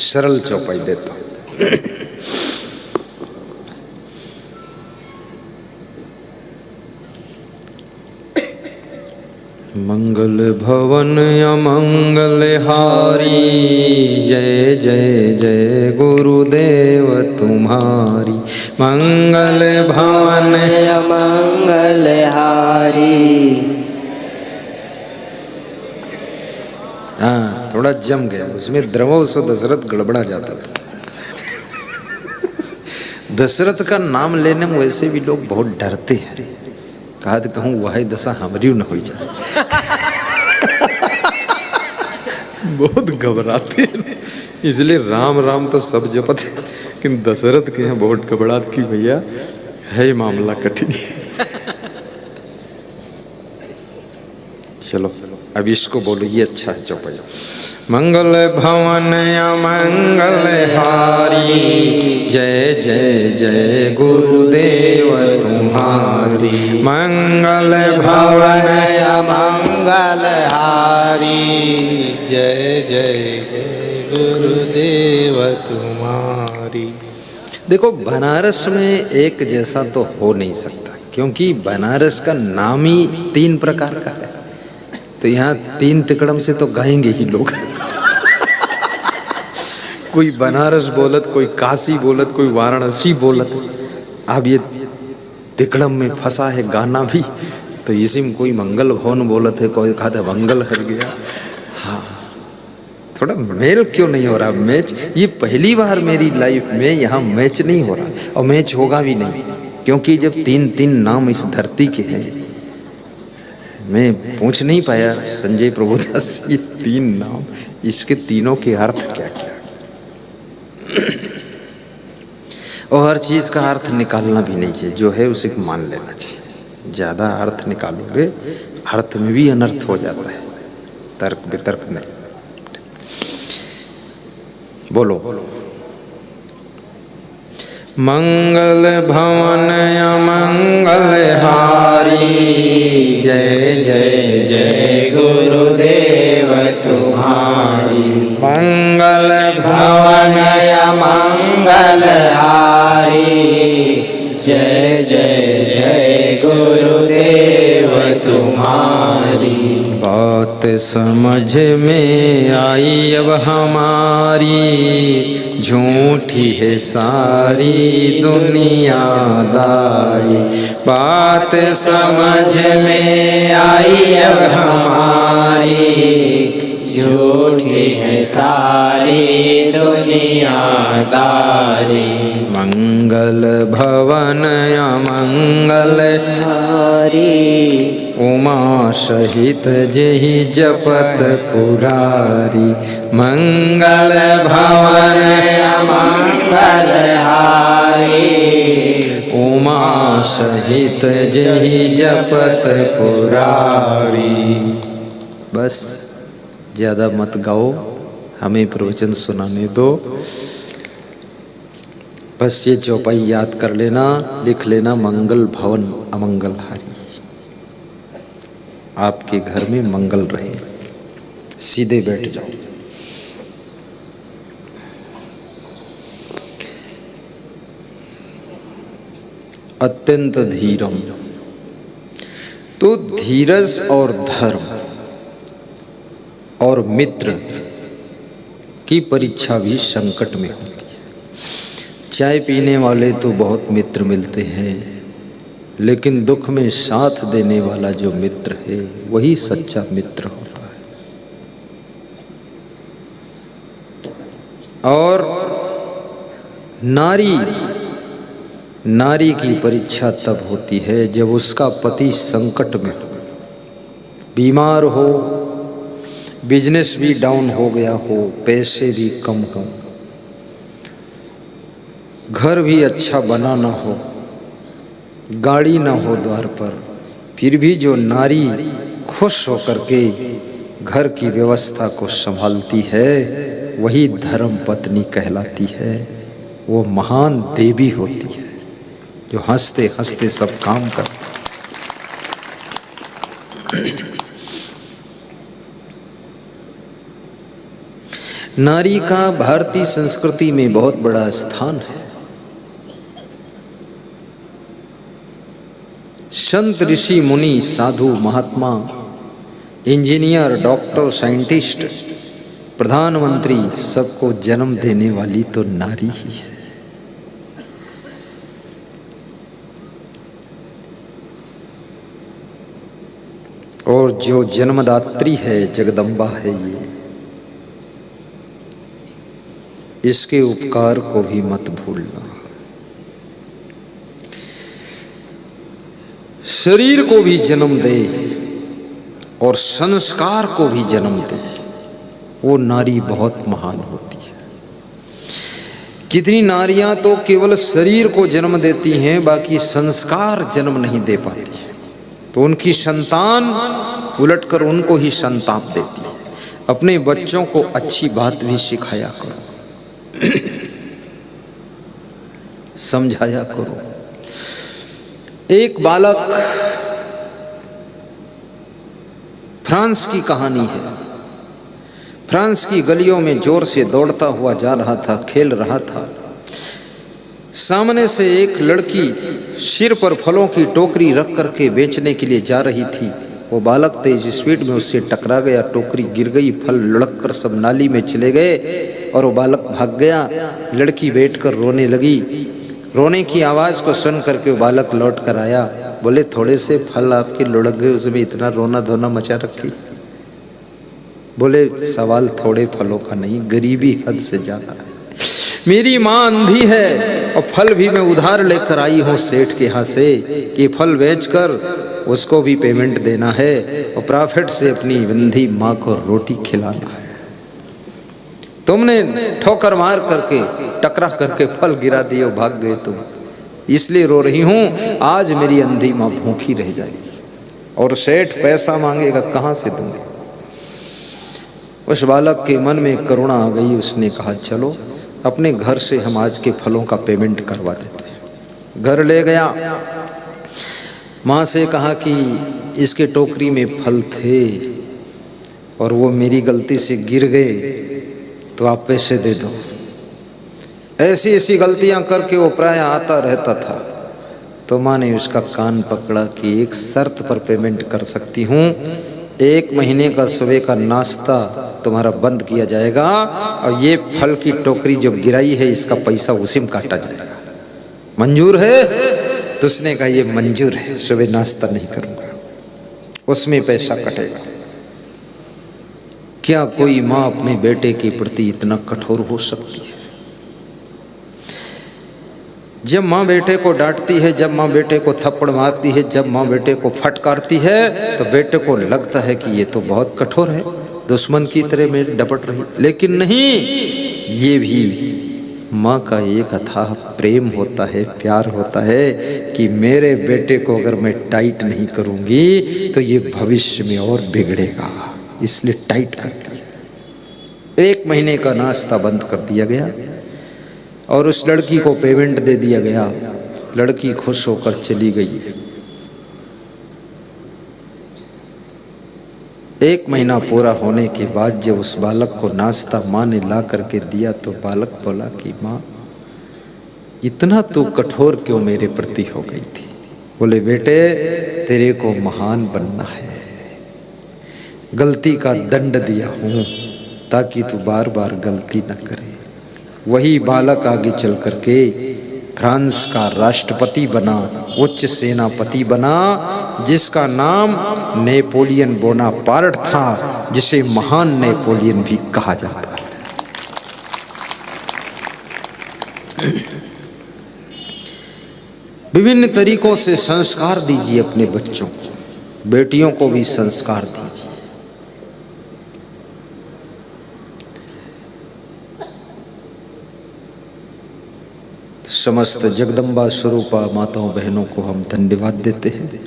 Speaker 1: सरल चौपाई देता हूँ। मंगल भवन अमंगल हारी, जय जय जय गुरुदेव तुम्हारी। मंगल भवन अमंगल हारी। हाँ, थोड़ा जम गया, उसमें द्रवो सो दशरथ गड़बड़ा जाता था। दशरथ का नाम लेने में वैसे भी लोग बहुत डरते हैं, कहा तो कहूँ वही दशा हमारी न हो जाए। बहुत घबराते हैं, इसलिए राम राम तो सब जपते, लेकिन दशरथ के यहाँ बहुत घबराहट की भैया है, मामला कठिन। चलो अब इसको बोलो, ये अच्छा है चौपाई। मंगल भवन अमंगल हारी, जय जय जय गुरुदेव तुम्हारी। मंगल भवन अमंगल हारी, जय जय जय गुरुदेव तुम्हारी। देखो बनारस में एक जैसा तो हो नहीं सकता, क्योंकि बनारस का नाम ही 3 प्रकार का है, तो यहाँ 3 तिकड़म से तो गाएंगे ही लोग। कोई बनारस बोलत, कोई काशी बोलत, कोई वाराणसी बोलत। अब ये तिकड़म में फंसा है गाना भी, तो इसी में कोई मंगल भवन बोलत है, कोई खाता मंगल हर गया। हाँ, थोड़ा मेल क्यों नहीं हो रहा मैच? ये पहली बार मेरी लाइफ में यहाँ मैच नहीं हो रहा, और मैच होगा भी नहीं, क्योंकि जब 3 नाम इस धरती के हैं, मैं पूछ नहीं पाया संजय प्रभुदास ये 3 नाम, इसके तीनों के अर्थ क्या क्या। और हर चीज का अर्थ निकालना भी नहीं चाहिए, जो है उसे मान लेना चाहिए। ज्यादा अर्थ निकालोगे अर्थ में भी अनर्थ हो जाता है, तर्क वितर्क नहीं। बोलो। मंगल भवन अमंगल हारी, जय जय जय गुरुदेव तुम्हारी। मंगल भवन अमंगल हारी, जय जय जय गुरुदेव तुम्हारी। बात समझ में आई अब हमारी, झूठी है सारी दुनियादारी। बात समझ में आई अब हमारी, झूठी है सारी दुनियादारी। मंगल भवन अमंगल हारी, उमा सहित जेहि जपत पुरारी। मंगल भवन अमंगल हारी, उमा सहित जेहि जपत पुरारी। बस ज्यादा मत गाओ, हमें प्रवचन सुनाने दो। बस ये चौपाई याद कर लेना, लिख लेना, मंगल भवन अमंगल हारी। आपके घर में मंगल रहे। सीधे बैठ जाओ। अत्यंत धीरम। तो धीरज और धर्म और मित्र की परीक्षा भी संकट में होती है। चाय पीने वाले तो बहुत मित्र मिलते हैं, लेकिन दुख में साथ देने वाला जो मित्र है वही सच्चा मित्र होता है। और नारी की परीक्षा तब होती है जब उसका पति संकट में हो, बीमार हो, बिजनेस भी डाउन हो गया हो, पैसे भी कम हो, घर भी अच्छा बना ना हो, गाड़ी ना हो द्वार पर, फिर भी जो नारी खुश होकर के घर की व्यवस्था को संभालती है वही धर्म पत्नी कहलाती है। वो महान देवी होती है जो हंसते हंसते सब काम करती है। नारी का भारतीय संस्कृति में बहुत बड़ा स्थान है। संत ऋषि मुनि साधु महात्मा इंजीनियर डॉक्टर साइंटिस्ट प्रधानमंत्री सबको जन्म देने वाली तो नारी ही है। और जो जन्मदात्री है जगदम्बा है ये, इसके उपकार को भी मत भूलना। शरीर को भी जन्म दे और संस्कार को भी जन्म दे, वो नारी बहुत महान होती है। कितनी नारियां तो केवल शरीर को जन्म देती हैं, बाकी संस्कार जन्म नहीं दे पाती, तो उनकी संतान उलटकर उनको ही संताप देती है। अपने बच्चों को अच्छी बात भी सिखाया करो, समझाया करो। एक बालक, फ्रांस की कहानी है। फ्रांस की गलियों में जोर से दौड़ता हुआ जा रहा था, खेल रहा था। सामने से एक लड़की सिर पर फलों की टोकरी रख करके बेचने के लिए जा रही थी। वो बालक तेज स्पीड में उससे टकरा गया, टोकरी गिर गई, फल लुढ़क कर सब नाली में चले गए और वो बालक भाग गया। लड़की बैठकर रोने लगी। रोने की आवाज़ को सुन करके वो बालक लौट कर आया। बोले थोड़े से फल आपके लुढ़क गए, उसमें इतना रोना धोना मचा रखी। बोले सवाल थोड़े फलों का नहीं, गरीबी हद से ज़्यादा है। मेरी माँ अंधी है और फल भी मैं उधार लेकर आई हूँ सेठ के यहाँ से कि फल बेचकर उसको भी पेमेंट देना है और प्रॉफिट से अपनी अंधी माँ को रोटी खिलाना है। तुमने ठोकर मार करके टकरा करके फल गिरा दिए और भाग गए तुम, इसलिए रो रही हूँ। आज मेरी अंधी माँ भूखी रह जाएगी और सेठ पैसा मांगेगा, कहाँ से दूंगी। उस बालक के मन में करुणा आ गई। उसने कहा चलो अपने घर से हम आज के फलों का पेमेंट करवा देते हैं। घर ले गया, माँ से कहा कि इसके टोकरी में फल थे और वो मेरी गलती से गिर गए, तो आप पैसे दे दो। ऐसी ऐसी गलतियां करके वो प्राय आता रहता था। तो माँ ने उसका कान पकड़ा कि एक शर्त पर पेमेंट कर सकती हूँ, 1 महीने का सुबह का नाश्ता तुम्हारा बंद किया जाएगा और ये फल की टोकरी जो गिराई है इसका पैसा उसी में काटा जाएगा। मंजूर है? तो उसने कहा ये मंजूर है, सुबह नाश्ता नहीं करूँगा, उसमें पैसा कटेगा। क्या कोई माँ अपने बेटे के प्रति इतना कठोर हो सकती है? जब माँ बेटे को डांटती है, जब माँ बेटे को थप्पड़ मारती है, जब माँ बेटे को फटकारती है, तो बेटे को लगता है कि ये तो बहुत कठोर है, दुश्मन की तरह में डपट रही। लेकिन नहीं, ये भी माँ का एक अथाह प्रेम होता है, प्यार होता है कि मेरे बेटे को अगर मैं टाइट नहीं करूँगी तो ये भविष्य में और बिगड़ेगा, इसलिए टाइट करती है। 1 महीने का नाश्ता बंद कर दिया गया और उस लड़की को पेमेंट दे दिया गया। लड़की खुश होकर चली गई। 1 महीना पूरा होने के बाद जब उस बालक को नाश्ता माँ ने ला करके दिया तो बालक बोला कि माँ, इतना तू कठोर क्यों मेरे प्रति हो गई थी? बोले बेटे तेरे को महान बनना है, गलती का दंड दिया हूं ताकि तू बार बार गलती न करे। वही बालक आगे चल करके फ्रांस का राष्ट्रपति बना, उच्च सेनापति बना, जिसका नाम नेपोलियन बोनापार्ट था, जिसे महान नेपोलियन भी कहा जाता है। विभिन्न तरीकों से संस्कार दीजिए अपने बच्चों को, बेटियों को भी संस्कार दीजिए। समस्त जगदम्बा स्वरूपा माताओं बहनों को हम धन्यवाद देते हैं।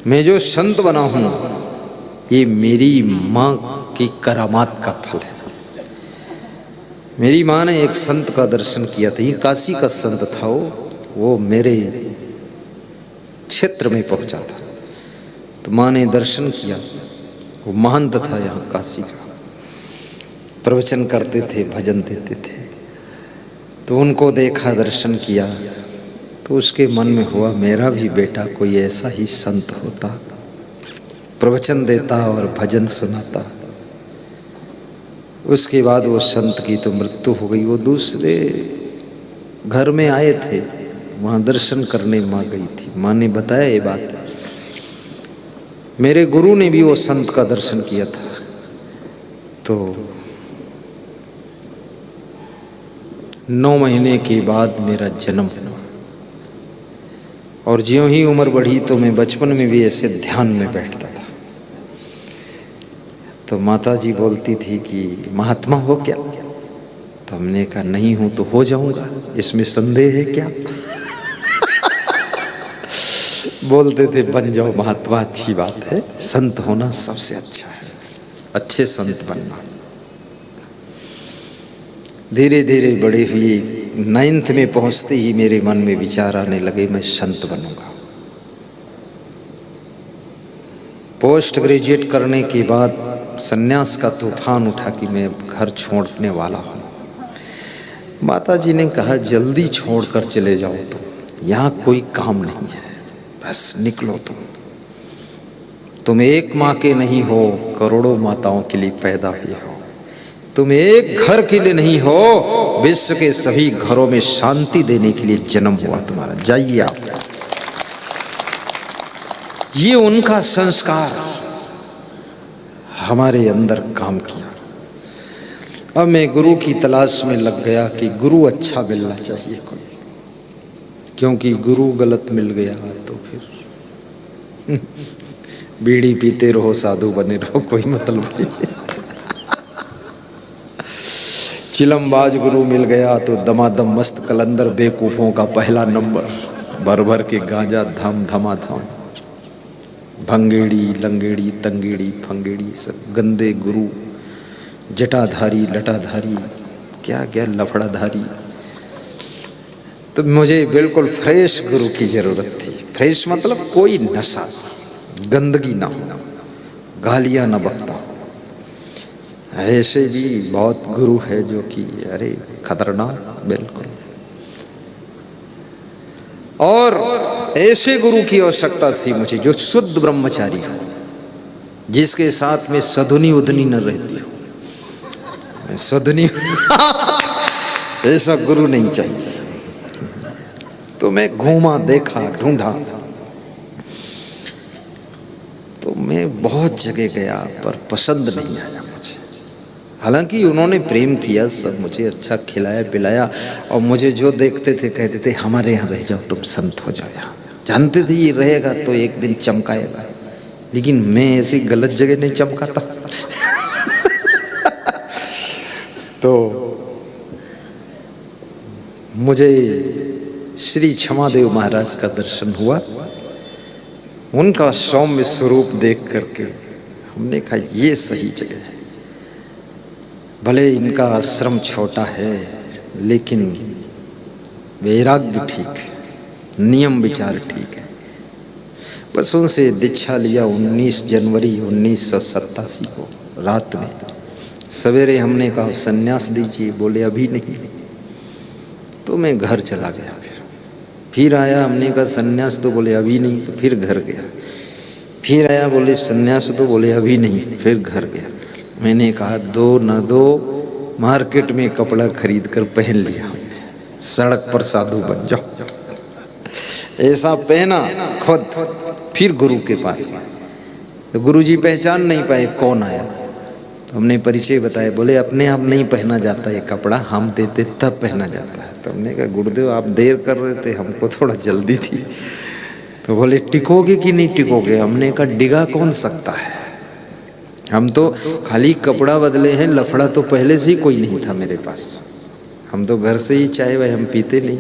Speaker 1: मैं जो संत बना हूँ ये मेरी माँ की करामात का फल है। मेरी माँ ने एक संत का दर्शन किया था, ये काशी का संत था, वो मेरे क्षेत्र में पहुंचा था, तो माँ ने दर्शन किया। वो महंत था यहाँ काशी का, प्रवचन करते थे, भजन देते थे, तो उनको देखा, दर्शन किया, तो उसके मन में हुआ मेरा भी बेटा कोई ऐसा ही संत होता, प्रवचन देता और भजन सुनाता। उसके बाद वो संत की तो मृत्यु हो गई। वो दूसरे घर में आए थे, वहाँ दर्शन करने माँ गई थी। माँ ने बताया ये बात, मेरे गुरु ने भी वो संत का दर्शन किया था। तो 9 महीने के बाद मेरा जन्म हुआ, और ज्यों ही उम्र बढ़ी तो मैं बचपन में भी ऐसे ध्यान में बैठता था। तो माता जी बोलती थी कि महात्मा हो क्या? तो हमने कहा नहीं हूं तो हो जाऊंगा, इसमें संदेह है क्या? बोलते थे बन जाओ महात्मा, अच्छी बात है, संत होना सबसे अच्छा है, अच्छे संत बनना। धीरे धीरे बड़े हुए, 9th में पहुंचते ही मेरे मन में विचार आने लगे मैं संत बनूंगा। पोस्ट ग्रेजुएट करने के बाद सन्यास का तूफान उठा कि मैं घर छोड़ने वाला हूँ। माता जी ने कहा जल्दी छोड़कर चले जाओ, यहाँ कोई काम नहीं है, बस निकलो तुम एक माँ के नहीं हो, करोड़ों माताओं के लिए पैदा हुए हो। तुम एक घर के लिए नहीं हो, विश्व के सभी घरों में शांति देने के लिए जन्म हुआ तुम्हारा, जाइए आप। ये उनका संस्कार हमारे अंदर काम किया। अब मैं गुरु की तलाश में लग गया कि गुरु अच्छा मिलना चाहिए कोई, क्योंकि गुरु गलत मिल गया तो फिर बीड़ी पीते रहो, साधु बने रहो, कोई मतलब नहीं। चिलमबाज गुरु मिल गया तो दमादम मस्त कलंदर बेवकूफों का पहला नंबर, भर भर के गांजा धम धमाधम, भंगेड़ी लंगेड़ी तंगेड़ी फंगेड़ी, सब गंदे गुरु, जटाधारी लटाधारी, क्या क्या लफड़ाधारी। तो मुझे बिल्कुल फ्रेश गुरु की जरूरत थी। फ्रेश मतलब कोई नशा, गंदगी ना हो, गालियां ना बकता। ऐसे भी बहुत गुरु है जो कि अरे खतरनाक बिल्कुल। और ऐसे गुरु की आवश्यकता थी मुझे जो शुद्ध ब्रह्मचारी हो, जिसके साथ में सधुनी उधनी न रहती हो। सधुनी ऐसा गुरु नहीं चाहिए। तो मैं घूमा, देखा, ढूंढा, तो मैं बहुत जगह गया पर पसंद नहीं आया मुझे। हालांकि उन्होंने प्रेम किया, सब मुझे अच्छा खिलाया पिलाया, और मुझे जो देखते थे कहते थे हमारे यहाँ रह जाओ, तुम संत हो जाओ यहाँ। जानते थे ये रहेगा तो एक दिन चमकाएगा, लेकिन मैं ऐसी गलत जगह नहीं चमकाता। तो मुझे श्री क्षमादेव महाराज का दर्शन हुआ। उनका सौम्य स्वरूप देख करके हमने कहा ये सही जगह है। भले इनका आश्रम छोटा है लेकिन वैराग्य ठीक है, नियम विचार ठीक है। बस उनसे दीक्षा लिया 19 जनवरी 1987 को रात में। सवेरे हमने कहा संन्यास दीजिए, बोले अभी नहीं। तो मैं घर चला गया। फिर फिर आया, हमने कहा सन्यास, तो बोले अभी नहीं, तो फिर घर गया। फिर आया, बोले सन्यास, तो बोले अभी नहीं, फिर घर गया। मैंने कहा दो न दो, मार्केट में कपड़ा खरीद कर पहन लिया, सड़क पर साधु बन जाओ। ऐसा पहना खुद, फिर गुरु के पास गए तो गुरुजी पहचान नहीं पाए कौन आया। तो हमने परिचय बताया, बोले अपने आप नहीं पहना जाता ये कपड़ा, हम देते तब पहना जाता है। तो हमने कहा गुरुदेव आप देर कर रहे थे, हमको थोड़ा जल्दी थी। तो बोले टिकोगे कि नहीं टिकोगे? हमने कहा डिगा कौन सकता है, हम तो खाली कपड़ा बदले हैं, लफड़ा तो पहले से ही कोई नहीं था मेरे पास। हम तो घर से ही चाय वाय हम पीते नहीं,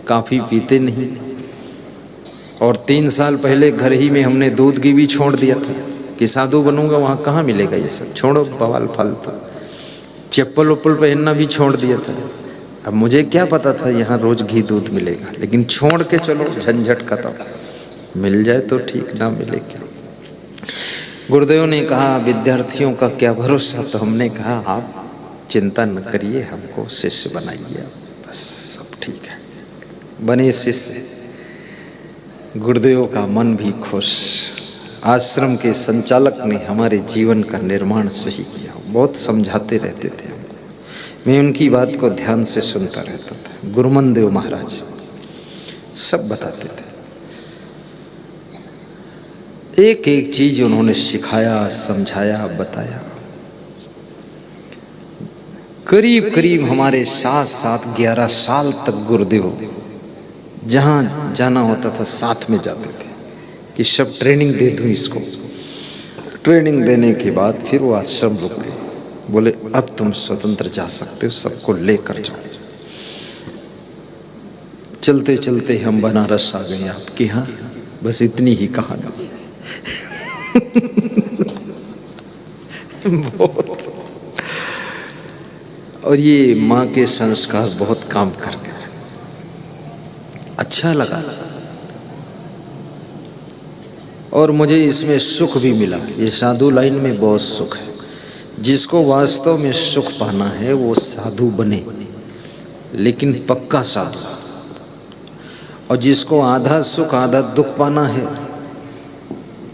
Speaker 1: काफ़ी पीते नहीं। और 3 साल पहले घर ही में हमने दूध घी भी छोड़ दिया था कि साधु बनूंगा, वहाँ कहाँ मिलेगा ये सब, छोड़ो बवाल फालतू। चप्पल वप्पल पहनना भी छोड़ दिया था। अब मुझे क्या पता था यहाँ रोज घी दूध मिलेगा, लेकिन छोड़ के चलो, झंझट खत्म, मिल जाए तो ठीक, ना मिले क्या। गुरुदेव ने कहा विद्यार्थियों का क्या भरोसा, तो हमने कहा आप चिंता न करिए, हमको शिष्य बनाइए, बस सब ठीक है। बने शिष्य, गुरुदेव का मन भी खुश। आश्रम के संचालक ने हमारे जीवन का निर्माण सही किया, बहुत समझाते रहते थे हमको, मैं उनकी बात को ध्यान से सुनता रहता था। गुरुमन देव महाराज सब बताते थे, एक एक चीज उन्होंने सिखाया, समझाया, बताया। करीब करीब हमारे साथ साथ 11 साल तक गुरुदेव जहाँ जाना होता था साथ में जाते थे कि सब ट्रेनिंग दे दूँ इसको। ट्रेनिंग देने के बाद फिर वो आश्रम रुक गए, बोले अब तुम स्वतंत्र जा सकते हो, सबको लेकर जाओ। चलते चलते हम बनारस आ गए आपके यहाँ, बस इतनी ही कहानी। बहुत। और ये माँ के संस्कार बहुत काम कर गए, अच्छा लगा और मुझे इसमें सुख भी मिला। ये साधु लाइन में बहुत सुख है। जिसको वास्तव में सुख पाना है वो साधु बने, लेकिन पक्का साधु। और जिसको आधा सुख आधा दुख पाना है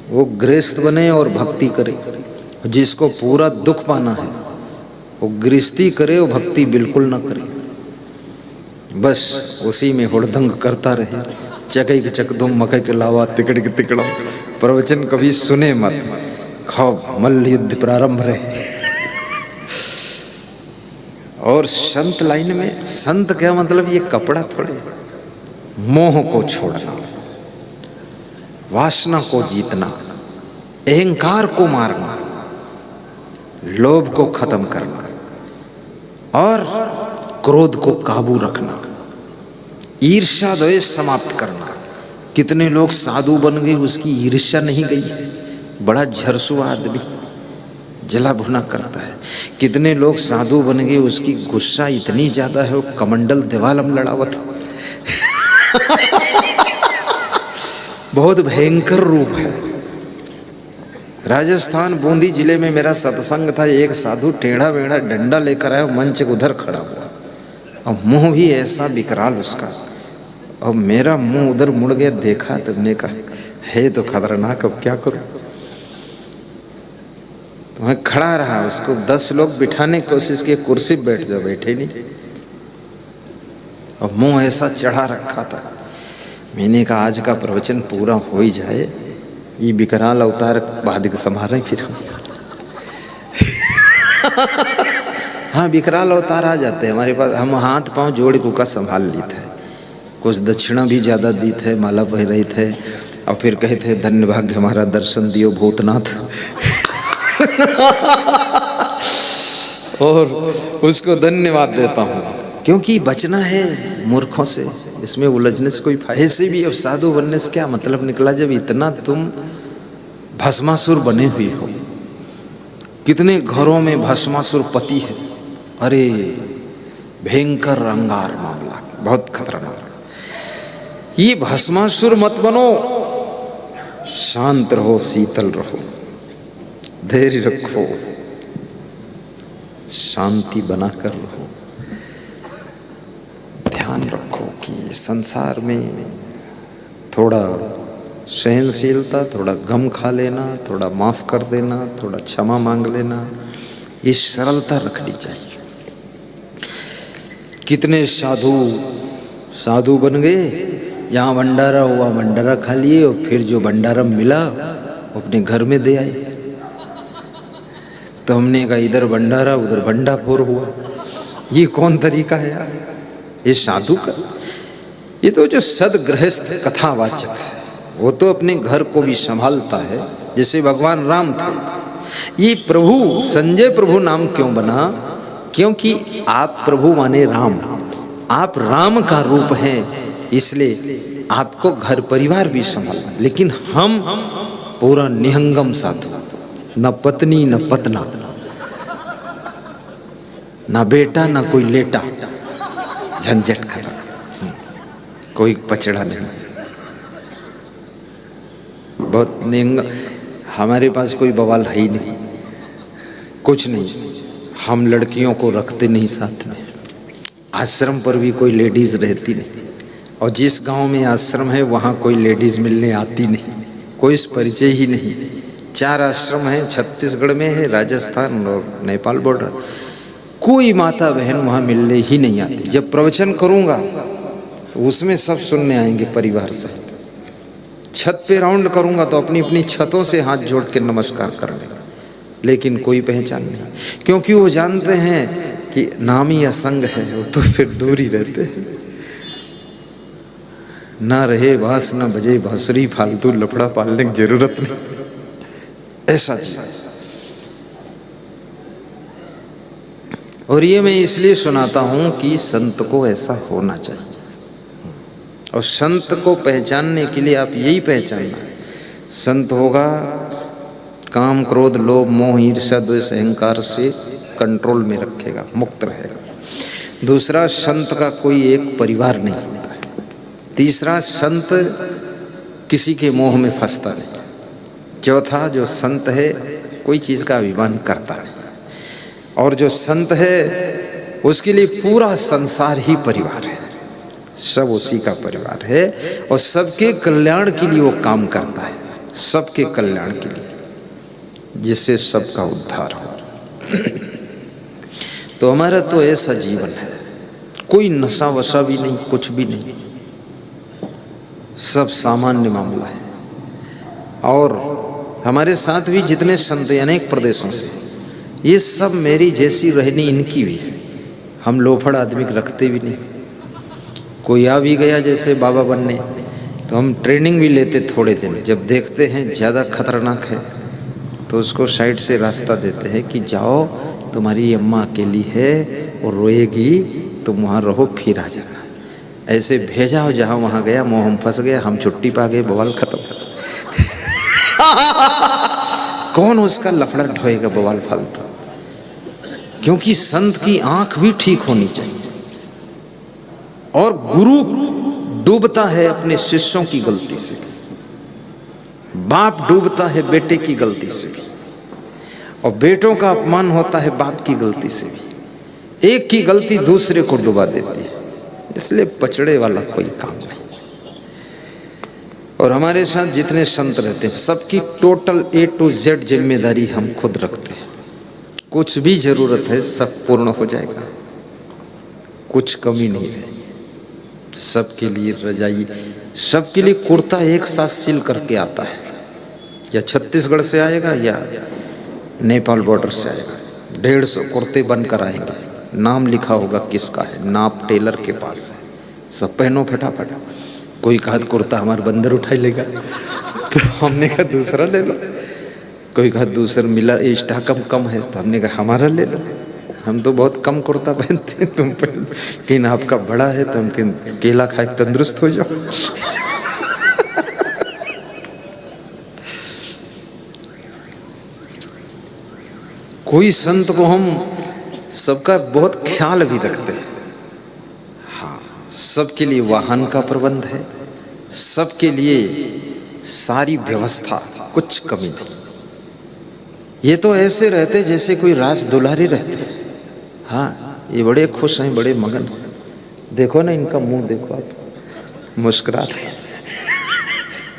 Speaker 1: वो गृहस्थ बने और भक्ति करे। जिसको पूरा दुख पाना है वो गृहस्थी करे और भक्ति बिल्कुल ना करे, बस उसी में हुड़दंग करता रहे। चकै के चकदुम मकई के लावा तिकड़ के तिकड़म, प्रवचन कभी सुने मत, खाओ मल्ल युद्ध प्रारंभ रहे। और संत लाइन में, संत क्या मतलब, ये कपड़ा थोड़े, मोह को छोड़ना, वासना को जीतना, अहंकार को मारना, लोभ को खत्म करना और क्रोध को काबू रखना, ईर्ष्या द्वेष समाप्त करना। कितने लोग साधु बन गए, उसकी ईर्ष्या नहीं गई, बड़ा झरसुआ आदमी जला भुना करता है। कितने लोग साधु बन गए, उसकी गुस्सा इतनी ज्यादा है वो कमंडल दिवालम लड़ावत। बहुत भयंकर रूप है। राजस्थान बूंदी जिले में मेरा सत्संग था, एक साधु टेढ़ा बेढ़ा डंडा लेकर आया, मंच के उधर खड़ा हुआ और मुंह भी ऐसा विकराल उसका, और मेरा मुंह उधर मुड़ गया, देखा तो हमने कहा है तो खतरनाक, अब क्या करूं। तो मैं खड़ा रहा, उसको 10 लोग बिठाने की कोशिश की, कुर्सी पे बैठ जाओ, बैठे नहीं, और मुंह ऐसा चढ़ा रखा था। मैंने कहा आज का प्रवचन पूरा हो ही जाए, ये विकराल अवतार बाद संभालें फिर हम। हाँ विकराल अवतार आ जाते हैं हमारे पास, हम हाथ पांव जोड़ कुका संभाल ली थे, कुछ दक्षिणा भी ज़्यादा दी थे, माला पहन रहे थे, और फिर कहे थे धन्य भाग्य हमारा दर्शन दियो भूतनाथ। और उसको धन्यवाद देता हूँ, क्योंकि बचना है मूर्खों से, इसमें उलझने से कोई फायदा। ऐसे भी अब साधु बनने से क्या मतलब निकला, जब इतना तुम भस्मासुर बने हुए हो। कितने घरों में भस्मासुर पति है, अरे भयंकर अंगार मामला, बहुत खतरनाक। ये भस्मासुर मत बनो, शांत रहो, शीतल रहो, धैर्य रखो, शांति बनाकर रहो, ध्यान ध्यान रखो कि संसार में थोड़ा सहनशीलता, थोड़ा गम खा लेना, थोड़ा माफ कर देना, थोड़ा क्षमा मांग लेना, ये सरलता रखनी चाहिए। कितने साधु बन गए, जहाँ भंडारा हुआ भंडारा खा लिए और फिर जो भंडारा मिला वो अपने घर में दे आए। तो हमने कहा इधर भंडारा उधर भंडाफोर हुआ, ये कौन तरीका है यार? ये साधु का, ये तो जो सदगृहस्थ कथावाचक है वो तो अपने घर को भी संभालता है, जैसे भगवान राम थे। ये प्रभु, संजय प्रभु नाम क्यों बना? क्योंकि आप प्रभु माने राम, आप राम का रूप हैं, इसलिए आपको घर परिवार भी संभालना। लेकिन हम पूरा निहंगम साधु, न पत्नी न पतना, ना बेटा ना कोई लेटा, झंझट खत्म, कोई पचड़ा नहीं, बहुत निहंग। हमारे पास कोई बवाल है ही नहीं, कुछ नहीं। हम लड़कियों को रखते नहीं साथ में, आश्रम पर भी कोई लेडीज रहती नहीं, और जिस गांव में आश्रम है वहाँ कोई लेडीज मिलने आती नहीं, कोई इस परिचय ही नहीं। 4 आश्रम हैं, छत्तीसगढ़ में है, राजस्थान और नेपाल बॉर्डर, कोई माता बहन वहाँ मिलने ही नहीं आती। जब प्रवचन करूँगा तो उसमें सब सुनने आएंगे परिवार सहित। छत पे राउंड करूँगा तो अपनी अपनी छतों से हाथ जोड़ के नमस्कार करेंगे, लेकिन कोई पहचान नहीं, क्योंकि वो जानते हैं कि नाम ही असंग है, वो तो फिर दूर ही रहते हैं। ना रहे बांस ना बजे बांसुरी, फालतू लफड़ा पालने की जरूरत नहीं, ऐसा चीज। और ये मैं इसलिए सुनाता हूं कि संत को ऐसा होना चाहिए, और संत को पहचानने के लिए आप यही पहचानना, संत होगा काम क्रोध लोभ मोह ईर्ष्या द्वेष अहंकार से कंट्रोल में रखेगा, मुक्त रहेगा। दूसरा, संत का कोई एक परिवार नहीं होता है। तीसरा, संत किसी के मोह में फंसता नहीं। चौथा, जो संत है कोई चीज़ का अभिमान करता नहीं, और जो संत है उसके लिए पूरा संसार ही परिवार है, सब उसी का परिवार है, और सबके कल्याण के लिए वो काम करता है, सबके कल्याण के लिए, जिससे सबका उद्धार हो। तो हमारा तो ऐसा जीवन है, कोई नशा वशा भी नहीं, कुछ भी नहीं, सब सामान्य मामला है। और हमारे साथ भी जितने संत अनेक प्रदेशों से, ये सब मेरी जैसी रहनी इनकी भी है। हम लोफड़ आदमी रखते भी नहीं। कोई आ भी गया जैसे बाबा बनने, तो हम ट्रेनिंग भी लेते थोड़े दिन, जब देखते हैं ज़्यादा खतरनाक है तो उसको साइड से रास्ता देते हैं कि जाओ, तुम्हारी अम्मा अकेली है और रोएगी, तुम वहाँ रहो फिर आ जाना। ऐसे भेजा हो, जहाँ वहाँ गया मोह हम फंस गया, हम छुट्टी पा गए, बवाल खत्म। कौन उसका लफड़ा ढोएगा बवाल फालतू? क्योंकि संत की आंख भी ठीक होनी चाहिए, और गुरु डूबता है अपने शिष्यों की गलती से, बाप डूबता है बेटे की गलती से भी, और बेटों का अपमान होता है बाप की गलती से भी। एक की गलती दूसरे को डुबा देती है, इसलिए पचड़े वाला कोई काम नहीं। और हमारे साथ जितने संत रहते हैं, सबकी टोटल A to Z जिम्मेदारी हम खुद रखते हैं। कुछ भी जरूरत है सब पूर्ण हो जाएगा, कुछ कमी नहीं रहेगी। सबके लिए रजाई, सबके लिए कुर्ता एक साथ सिल करके आता है, या छत्तीसगढ़ से आएगा या नेपाल बॉर्डर से आएगा। 150 कुर्ते बनकर आएंगे, नाम लिखा होगा किसका है, नाप टेलर के पास है, सब पहनो फटाफट। कोई कहा कुर्ता हमारा बंदर उठा लेगा, तो हमने कहा दूसरा ले लो। कोई कहा दूसरा मिला, स्टॉक कम है, तो हमने कहा हमारा ले लो, हम तो बहुत कम कुर्ता पहनते हैं, तुम पहन, लेकिन आपका बड़ा है तो हम केला खा के तंदुरुस्त हो जाओ। कोई संत को हम सबका बहुत ख्याल भी रखते हैं। हाँ, सबके लिए वाहन का प्रबंध है, सबके लिए सारी व्यवस्था, कुछ कमी नहीं। ये तो ऐसे रहते जैसे कोई राज दुलारे रहते हैं। हाँ, ये बड़े खुश हैं, बड़े मगन हैं, देखो ना इनका मुंह देखो आप, मुस्कुराते हैं,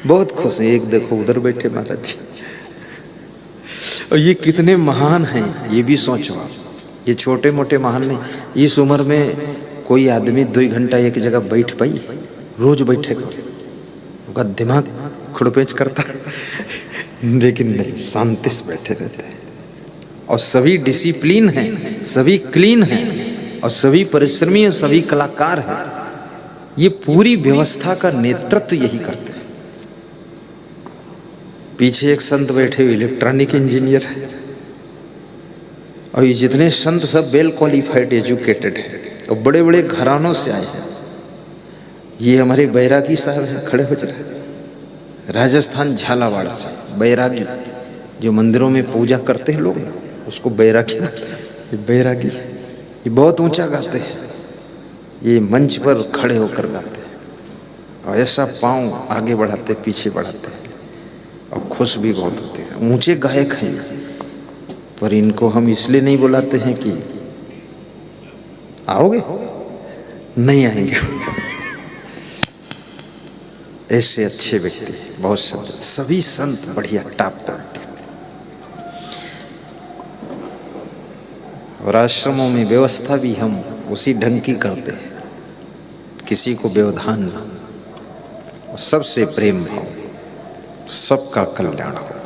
Speaker 1: बहुत खुश हैं। एक देखो उधर बैठे महाराज जी, और ये कितने महान हैं ये भी सोचो आप। ये छोटे मोटे महान नहीं। इस उम्र में कोई आदमी 2 घंटा एक जगह बैठ पाई? रोज बैठेगा, उनका दिमाग खुड़पेच करता है, लेकिन नहीं, शांति से बैठे रहते हैं। और सभी डिसिप्लिन हैं, सभी क्लीन हैं, और सभी परिश्रमी और सभी कलाकार हैं। ये पूरी व्यवस्था का नेतृत्व यही करते हैं। पीछे एक संत बैठे हुए इलेक्ट्रॉनिक इंजीनियर है, और ये जितने संत सब वेल क्वालिफाइड एजुकेटेड है और बड़े बड़े घरानों से आए हैं। ये हमारे बैरागी साहब से खड़े हो जाए, राजस्थान झालावाड़ से बैरागी, जो मंदिरों में पूजा करते हैं लोग ना, उसको बैरागी, बैरागी ये बहुत ऊंचा गाते हैं। ये मंच पर खड़े होकर गाते हैं और ऐसा पाँव आगे बढ़ाते पीछे बढ़ाते हैं, और खुश भी बहुत होते हैं। ऊंचे गायक हैं, पर इनको हम इसलिए नहीं बुलाते हैं कि आओगे, नहीं आएंगे। ऐसे अच्छे व्यक्ति बहुत संत, सभी संत बढ़िया टॉप क्वालिटी। और आश्रमों में व्यवस्था भी हम उसी ढंग की करते हैं, किसी को व्यवधान ना, सबसे प्रेम भाव, सबका कल्याण हो।